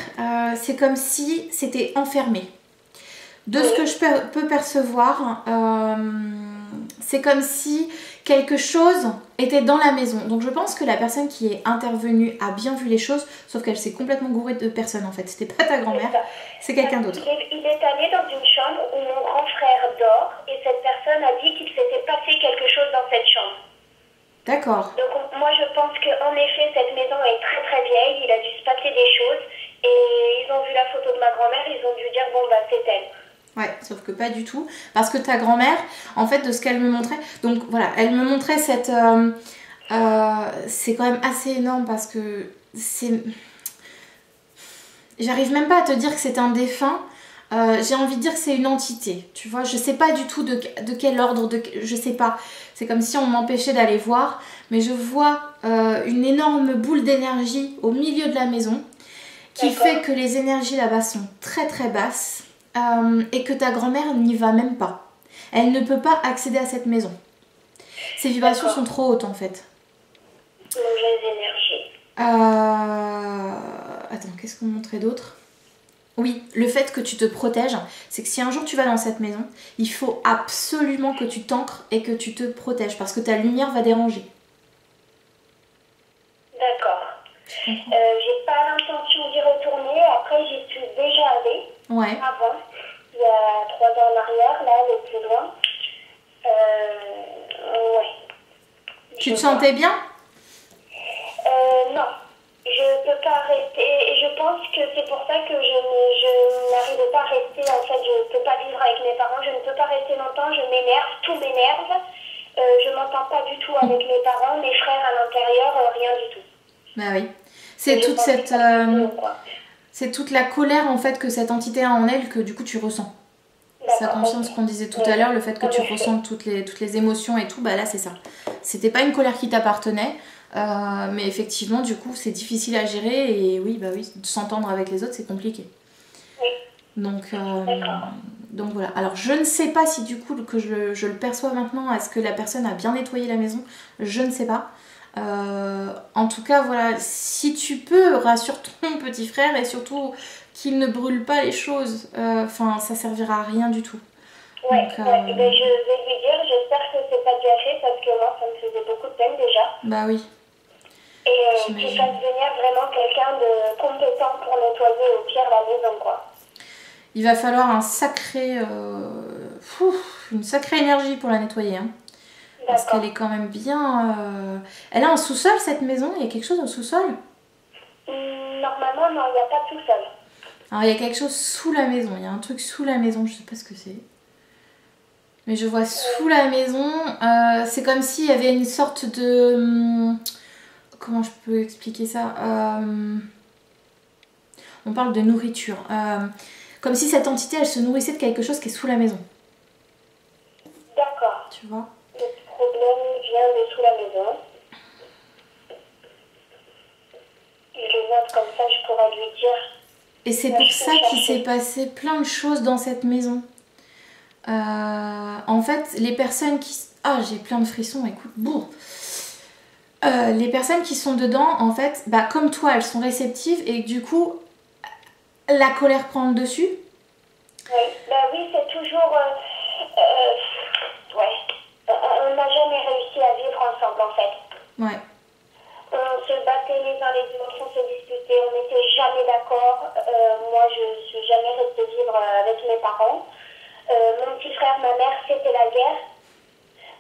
c'est comme si c'était enfermé. De ce que je peux percevoir, c'est comme si quelque chose était dans la maison. Donc je pense que la personne qui est intervenue a bien vu les choses, sauf qu'elle s'est complètement gourée de personnes en fait. C'était pas ta grand-mère, c'est quelqu'un d'autre. Il est allé dans une chambre où mon grand frère dort et cette personne a dit qu'il s'était passé quelque chose dans cette chambre. D'accord. Donc moi je pense qu'en effet cette maison est très très vieille, il a dû se passer des choses et ils ont vu la photo de ma grand-mère, ils ont dû dire bon bah c'est elle. Ouais, sauf que pas du tout. Parce que ta grand-mère, en fait, de ce qu'elle me montrait... Donc voilà, elle me montrait cette... c'est quand même assez énorme parce que c'est... J'arrive même pas à te dire que c'est un défunt. J'ai envie de dire que c'est une entité. Tu vois, je sais pas du tout de quel ordre, je sais pas. C'est comme si on m'empêchait d'aller voir. Mais je vois une énorme boule d'énergie au milieu de la maison qui fait que les énergies là-bas sont très très basses. Et que ta grand-mère n'y va même pas. Elle ne peut pas accéder à cette maison. Ses vibrations sont trop hautes en fait. Mauvaise énergie. Attends, qu'est-ce qu'on montrait d'autre? Oui, le fait que tu te protèges, c'est que si un jour tu vas dans cette maison, il faut absolument que tu t'ancres et que tu te protèges parce que ta lumière va déranger. D'accord. J'ai pas l'intention d'y retourner. Après, j'y suis déjà allée. Ouais. Avant, il y a 3 ans en arrière, là, elle est plus loin. Ouais. Tu te sentais bien? Non. Je peux pas rester. Et je pense que c'est pour ça que je n'arrive pas à rester. En fait, je peux pas vivre avec mes parents. Je ne peux pas rester longtemps. Je m'énerve. Tout m'énerve. Je m'entends pas du tout avec mes parents. Mes frères à l'intérieur, rien du tout. Bah oui. C'est toute cette... c'est toute la colère en fait que cette entité a en elle que du coup tu ressens. Sa conscience qu'on disait tout à l'heure, le fait que tu ressens toutes les émotions et tout, bah là c'est ça. C'était pas une colère qui t'appartenait, mais effectivement du coup c'est difficile à gérer et oui, bah oui, s'entendre avec les autres c'est compliqué. Oui. Donc voilà. Alors je ne sais pas si du coup que je le perçois maintenant, est-ce que la personne a bien nettoyé la maison? Je ne sais pas. En tout cas voilà, si tu peux, rassure ton petit frère et surtout qu'il ne brûle pas les choses, enfin ça servira à rien du tout. Ouais, donc, ben, je vais lui dire, j'espère que c'est pas déjà fait parce que moi ça me faisait beaucoup de peine déjà. Bah oui. Et qu'il fasse venir vraiment quelqu'un de compétent pour nettoyer au pire la maison quoi. Il va falloir un une sacrée énergie pour la nettoyer hein. Parce qu'elle est quand même bien... Elle a un sous-sol cette maison? Il y a quelque chose au sous-sol? Normalement non, il n'y a pas de sous-sol. Alors il y a quelque chose sous la maison, il y a un truc sous la maison, je sais pas ce que c'est. Mais je vois sous la maison, c'est comme s'il y avait une sorte de... comment je peux expliquer ça? On parle de nourriture. Comme si cette entité elle se nourrissait de quelque chose qui est sous la maison. D'accord. Tu vois? Le problème vient de sous la maison. exemple, comme ça je pourrais lui dire. Et c'est pour ça qu'il s'est passé plein de choses dans cette maison. En fait, les personnes qui... Ah, j'ai plein de frissons, écoute. Bon. Les personnes qui sont dedans, en fait, bah, comme toi, elles sont réceptives et du coup, la colère prend le dessus. Oui, bah oui, c'est toujours... ouais. On n'a jamais réussi à vivre ensemble, en fait. Ouais. On se battait les uns les autres, on se disputait, on n'était jamais d'accord. Moi, je ne suis jamais restée vivre avec mes parents. Mon petit frère, ma mère, c'était la guerre.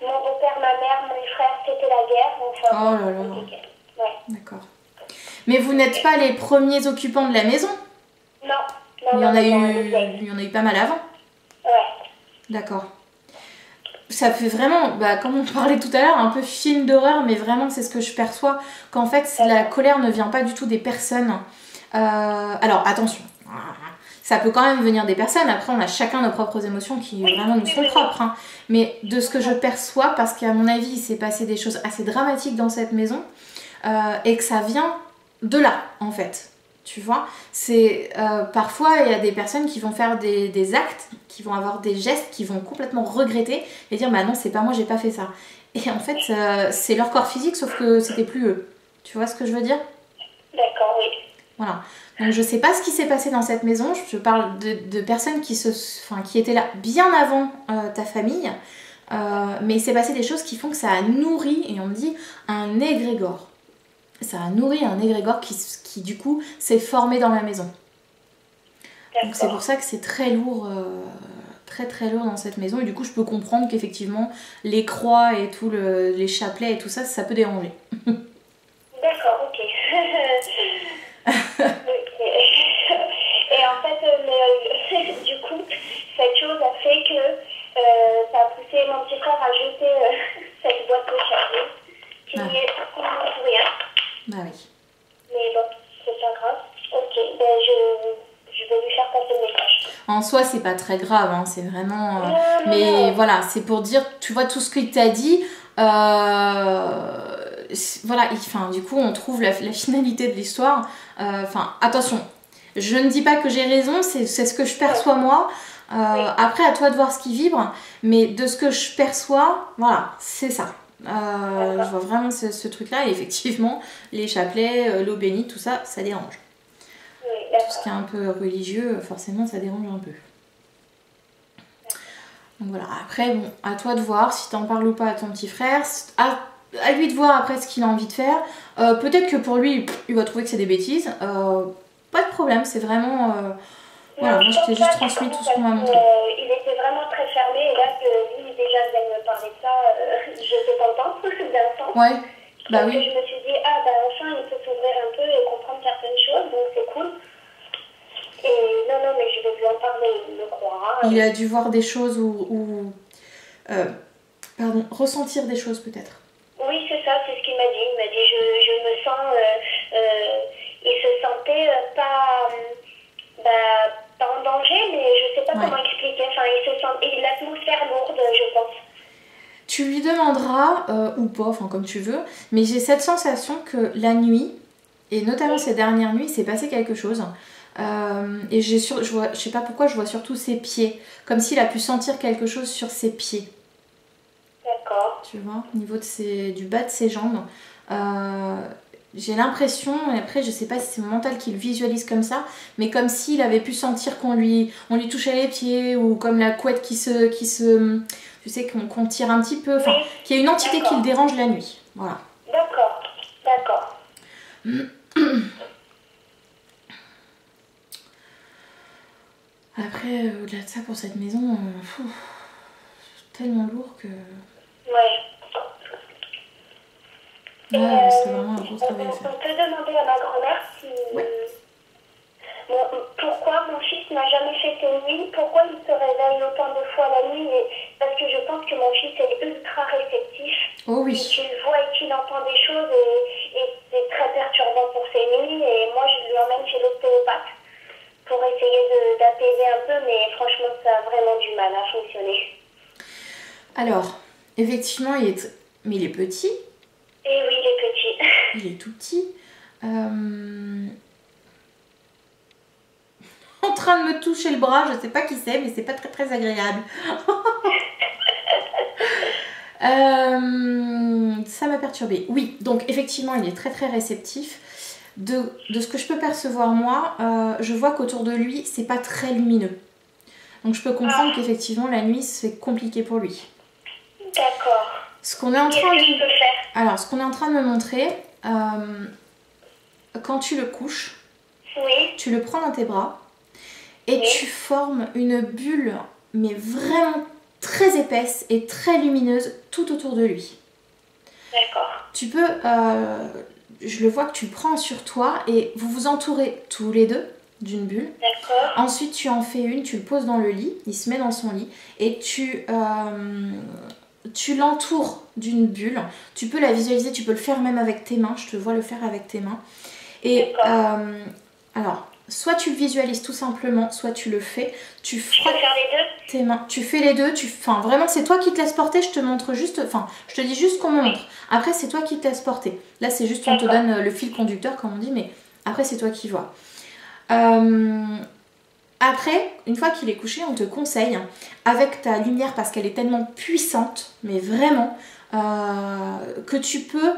Mon beau-père, ma mère, mon frère, c'était la guerre. Enfin, Oh là là. ouais. D'accord. Mais vous n'êtes pas les premiers occupants de la maison? Non. Il y en a eu pas mal avant? Ouais. D'accord. Ça fait vraiment, bah, comme on parlait tout à l'heure, un peu film d'horreur, mais vraiment c'est ce que je perçois, qu'en fait la colère ne vient pas du tout des personnes. Alors attention, ça peut quand même venir des personnes, après on a chacun nos propres émotions qui vraiment nous sont propres. Hein. Mais de ce que je perçois, parce qu'à mon avis il s'est passé des choses assez dramatiques dans cette maison, et que ça vient de là en fait. Tu vois, c'est parfois il y a des personnes qui vont faire des actes, qui vont avoir des gestes, qui vont complètement regretter et dire bah non c'est pas moi, j'ai pas fait ça. Et en fait c'est leur corps physique sauf que c'était plus eux. Tu vois ce que je veux dire? D'accord, oui. Voilà. Donc je sais pas ce qui s'est passé dans cette maison. Je parle de personnes qui étaient là bien avant ta famille. Mais il s'est passé des choses qui font que ça a nourri, et on me dit, un égrégore. Ça a nourri un égrégore qui du coup s'est formé dans la maison. Donc c'est pour ça que c'est très lourd, très lourd dans cette maison. Et du coup je peux comprendre qu'effectivement les croix et tout, les chapelets et tout ça, ça peut déranger. D'accord, ok. Et en fait, du coup, cette chose a fait que ça a poussé mon petit frère à jeter cette boîte de chapelets qui n'y est pour rien. Bah oui. Mais bon, c'est pas grave. Ok, ben je vais lui faire passer le message. En soi, c'est pas très grave, hein, c'est vraiment... Non, mais voilà, c'est pour dire, tu vois, tout ce qu'il t'a dit, voilà, du coup, on trouve la finalité de l'histoire. Attention, je ne dis pas que j'ai raison, c'est ce que je perçois moi. Après, à toi de voir ce qui vibre, mais de ce que je perçois, voilà, c'est ça. Je vois vraiment ce truc-là, et effectivement, les chapelets, l'eau bénite, tout ça, ça dérange. Tout ce qui est un peu religieux, forcément, ça dérange un peu. Donc voilà, après, bon, à toi de voir si t'en parles ou pas à ton petit frère, à lui de voir après ce qu'il a envie de faire. Peut-être que pour lui, il va trouver que c'est des bêtises. Pas de problème, c'est vraiment... voilà, moi je t'ai juste transmis tout ce qu'on m'a montré. Il était vraiment très fermé, et là que lui déjà vient de me parler de ça, j'étais contente d'un sens. Ouais, bah oui. Je me suis dit, ah bah enfin il peut s'ouvrir un peu et comprendre certaines choses, donc c'est cool. Et non, mais je vais lui en parler, il me croira. Il a dû voir des choses ou ressentir des choses peut-être. Oui, c'est ça, c'est ce qu'il m'a dit. Il m'a dit, je me sens... il se sentait pas en danger, mais je sais pas comment expliquer. Enfin, il se sent... l'atmosphère lourde, je pense. Tu lui demanderas, ou pas, enfin comme tu veux, mais j'ai cette sensation que la nuit, et notamment ces dernières nuits, il s'est passé quelque chose. Et je sais pas pourquoi, je vois surtout ses pieds, comme s'il a pu sentir quelque chose sur ses pieds. D'accord. Tu vois, au niveau du bas de ses jambes. J'ai l'impression, et après je sais pas si c'est mon mental qui le visualise comme ça, mais comme s'il avait pu sentir qu'on lui touchait les pieds, ou comme la couette qui se tu sais, qu'on tire un petit peu, enfin, qu'il y a une entité qui le dérange la nuit. Voilà. D'accord. Après, au-delà de ça, pour cette maison, tellement lourd que... c'est vraiment un gros travail à faire. On peut demander à ma grand-mère si... pourquoi mon fils n'a jamais fait ses nuits, pourquoi il se réveille autant de fois la nuit, parce que je pense que mon fils est ultra réceptif. Oh oui. Et qu'il voit et qu'il entend des choses, et c'est très perturbant pour ses nuits, et moi je lui emmène chez l'ostéopathe pour essayer d'apaiser un peu, mais franchement ça a vraiment du mal à fonctionner. Alors, effectivement, mais il est petit. Et oui, il est petit. Il est tout petit. En train de me toucher le bras, je sais pas qui c'est, mais c'est pas très très agréable. Ça m'a perturbée. Oui, donc effectivement, il est très très réceptif. De ce que je peux percevoir moi, je vois qu'autour de lui, c'est pas très lumineux. Donc je peux comprendre qu'effectivement, la nuit, c'est compliqué pour lui. D'accord. Ce qu'on est en train Qu'est-ce que je peux faire? Alors, ce qu'on est en train de me montrer, quand tu le couches, Oui. tu le prends dans tes bras et Oui. tu formes une bulle, mais vraiment très épaisse et très lumineuse tout autour de lui. D'accord. Tu peux, je le vois que tu le prends sur toi et vous vous entourez tous les deux d'une bulle. D'accord. Ensuite, tu en fais une, tu le poses dans le lit, il se met dans son lit et tu l'entoures d'une bulle. Tu peux la visualiser, tu peux le faire même avec tes mains. Je te vois le faire avec tes mains. Et alors, soit tu le visualises tout simplement, soit tu le fais. Tu frottes faire les deux tes mains. Tu fais les deux. Enfin, vraiment, c'est toi qui te laisses porter. Je te montre juste. Enfin, je te dis juste qu'on me montre. Après, c'est toi qui te laisses porter. Là, c'est juste on te donne le fil conducteur, comme on dit, mais après, c'est toi qui vois. Après, une fois qu'il est couché, on te conseille, avec ta lumière, parce qu'elle est tellement puissante, mais vraiment, que tu peux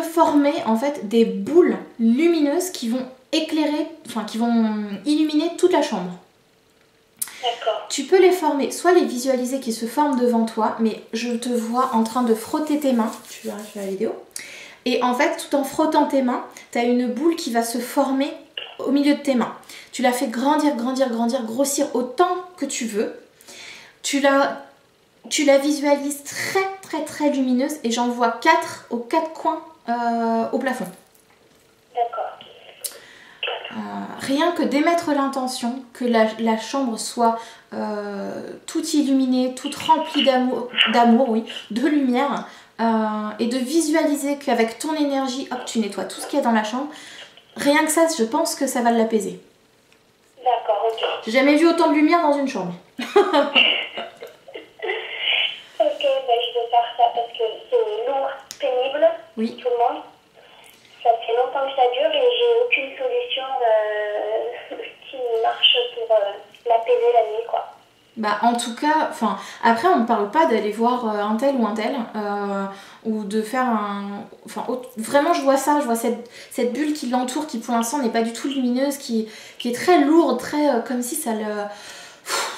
former en fait des boules lumineuses qui vont éclairer, enfin qui vont illuminer toute la chambre. D'accord. Tu peux les former, soit les visualiser qui se forment devant toi, mais je te vois en train de frotter tes mains, tu verras sur la vidéo. Et en fait, tout en frottant tes mains, tu as une boule qui va se former au milieu de tes mains. Tu la fais grandir, grandir, grandir, grossir autant que tu veux. Tu la visualises très, très, très lumineuse et j'en vois 4 aux 4 coins au plafond. D'accord. Rien que d'émettre l'intention que la chambre soit toute illuminée, toute remplie d'amour, oui, de lumière, et de visualiser qu'avec ton énergie, hop, tu nettoies tout ce qu'il y a dans la chambre. Rien que ça, je pense que ça va l'apaiser. D'accord, ok. J'ai jamais vu autant de lumière dans une chambre. Ok, bah, je vais faire ça parce que c'est lourd, pénible, Oui. tout le monde. Ça fait longtemps que ça dure et j'ai aucune solution qui marche pour l'apaiser la nuit, quoi. Bah, en tout cas, après on ne parle pas d'aller voir un tel ou un tel, ou de faire un... Vraiment je vois ça, je vois cette bulle qui l'entoure, qui pour l'instant n'est pas du tout lumineuse, qui est très lourde, très comme si ça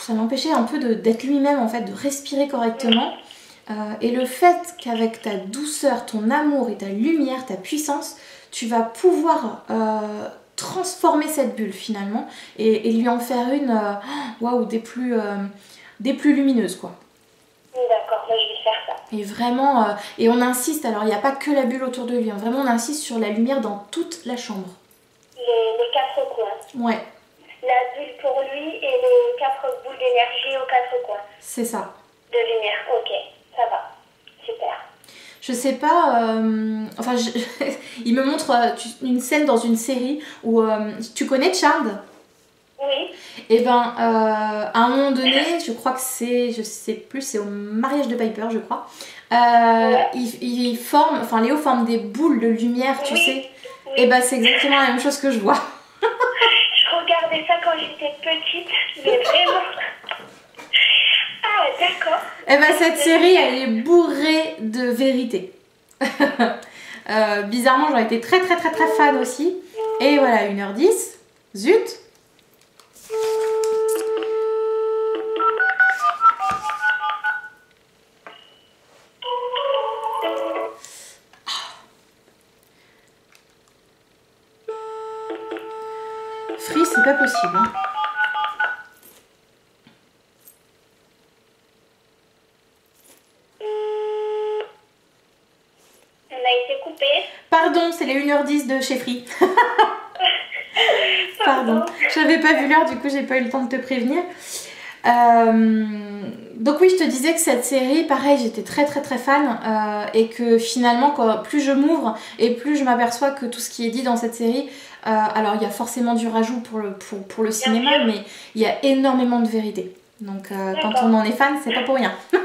l'empêchait un peu d'être lui-même en fait, de respirer correctement. Et le fait qu'avec ta douceur, ton amour et ta lumière, ta puissance, tu vas pouvoir transformer cette bulle finalement et lui en faire une waouh, des plus lumineuses quoi. D'accord, moi je vais faire ça. Et vraiment, et on insiste, alors il n'y a pas que la bulle autour de lui, hein, vraiment on insiste sur la lumière dans toute la chambre. Les 4 coins. Ouais. La bulle pour lui et les 4 boules d'énergie aux 4 coins. C'est ça. De lumière, ok, ça va, super. Je sais pas, il me montre une scène dans une série où tu connais Charmed? Oui. Et ben, à un moment donné, je crois que c'est, je sais plus, c'est au mariage de Piper, je crois. Il forme, Léo forme des boules de lumière, tu sais. Oui. Et ben, c'est exactement la même chose que je vois. Je regardais ça quand j'étais petite, mais vraiment. Ah, d'accord. Et ben, cette série, elle est bourrée de vérité. Bizarrement, j'aurais été très très très très fan aussi. Et voilà, 1h10. Zut! Free, c'est pas possible. Hein. On a été coupé. Pardon, c'est les 1h10 de chez Free. Pardon, j'avais pas vu l'heure, du coup j'ai pas eu le temps de te prévenir. Donc oui, je te disais que cette série, pareil, j'étais très très très fan et que finalement, plus je m'ouvre et plus je m'aperçois que tout ce qui est dit dans cette série, alors il y a forcément du rajout pour le cinéma, mais il y a énormément de vérité. Donc quand on en est fan, c'est pas pour rien. C'est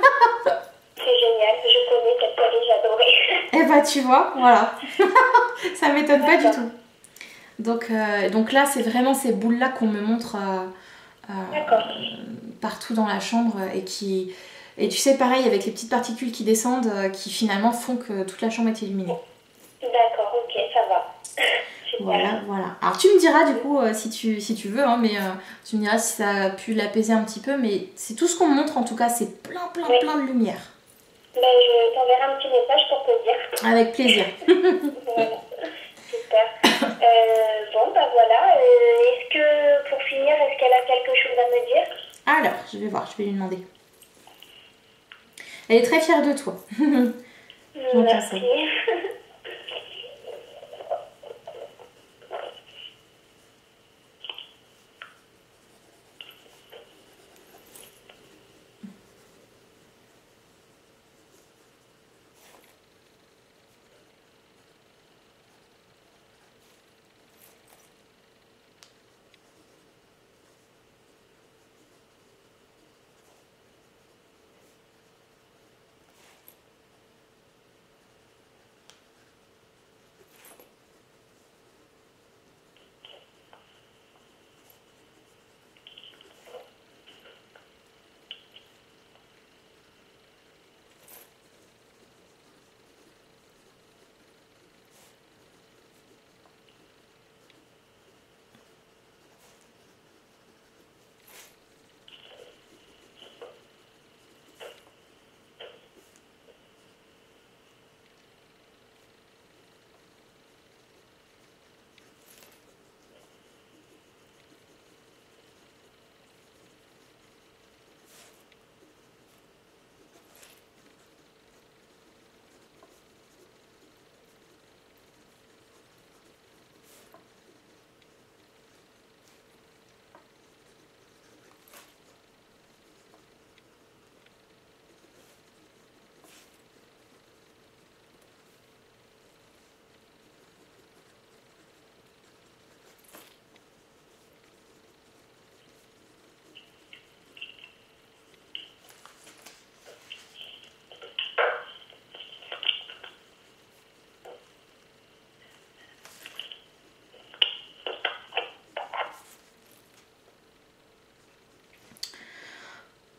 génial, je connais cette série, j'adorais. Et bah tu vois, voilà. Ça m'étonne pas du tout. Donc là, c'est vraiment ces boules-là qu'on me montre partout dans la chambre et tu sais, pareil, avec les petites particules qui descendent, qui finalement font que toute la chambre est illuminée. D'accord, ok, ça va. Voilà. Alors tu me diras du coup si tu veux, hein, mais tu me diras si ça a pu l'apaiser un petit peu, mais c'est tout ce qu'on me montre en tout cas, c'est plein de lumière. Ben, je t'enverrai un petit message pour te dire. Avec plaisir. Voilà, super. Bon, bah voilà. Est-ce que, pour finir, est-ce qu'elle a quelque chose à me dire? Alors, je vais voir, je vais lui demander. Elle est très fière de toi. Merci.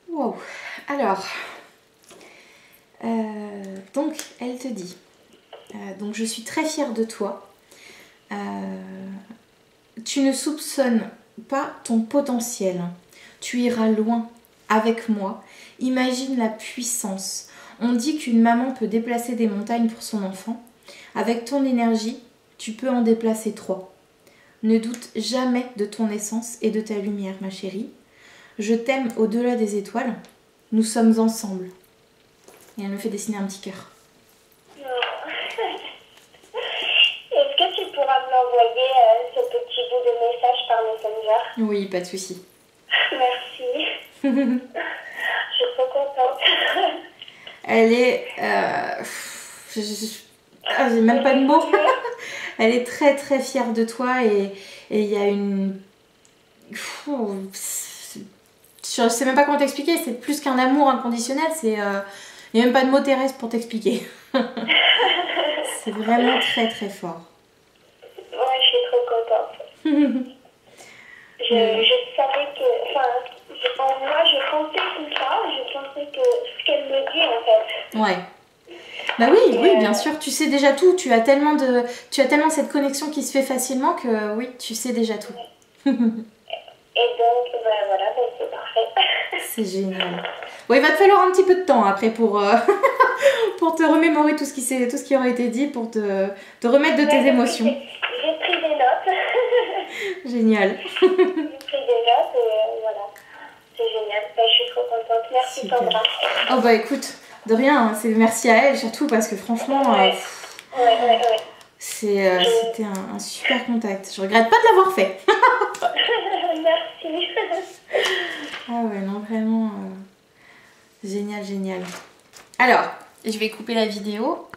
Wow. Alors, donc elle te dit, donc je suis très fière de toi. Tu ne soupçonnes pas ton potentiel. Tu iras loin avec moi. Imagine la puissance. On dit qu'une maman peut déplacer des montagnes pour son enfant. Avec ton énergie, tu peux en déplacer 3. Ne doute jamais de ton essence et de ta lumière, ma chérie. Je t'aime au-delà des étoiles. Nous sommes ensemble. Et elle me fait dessiner un petit cœur. Est-ce que tu pourras me l'envoyer, ce petit bout de message par Messenger? Oui, pas de souci. Merci. Je suis trop contente. Elle est... j'ai même pas de mots. Elle est très très fière de toi et il y a une... Je sais même pas comment t'expliquer, c'est plus qu'un amour inconditionnel, c'est... Il n'y a même pas de mots terrestres pour t'expliquer. C'est vraiment très très fort. Ouais, je suis trop contente. Je savais que... Enfin, moi, je pensais tout ça. Je pensais que ce qu'elle me dit, en fait. Ouais. Bah oui, oui, bien sûr, tu sais déjà tout. Tu as tellement cette connexion qui se fait facilement que oui, tu sais déjà tout. Et donc, ben voilà, ben c'est parfait. C'est génial. Bon, il va te falloir un petit peu de temps après pour te remémorer tout ce qui aurait été dit, pour te remettre de tes émotions. J'ai pris des notes. Génial. J'ai pris des notes et voilà. C'est génial. Ben, je suis trop contente. Merci, super. Sandra. Oh bah écoute, de rien, hein, c'est merci à elle surtout parce que franchement, Ouais. c'était un super contact. Je regrette pas de l'avoir fait. Merci. Ah ouais, non, vraiment, génial, génial. Alors, je vais couper la vidéo.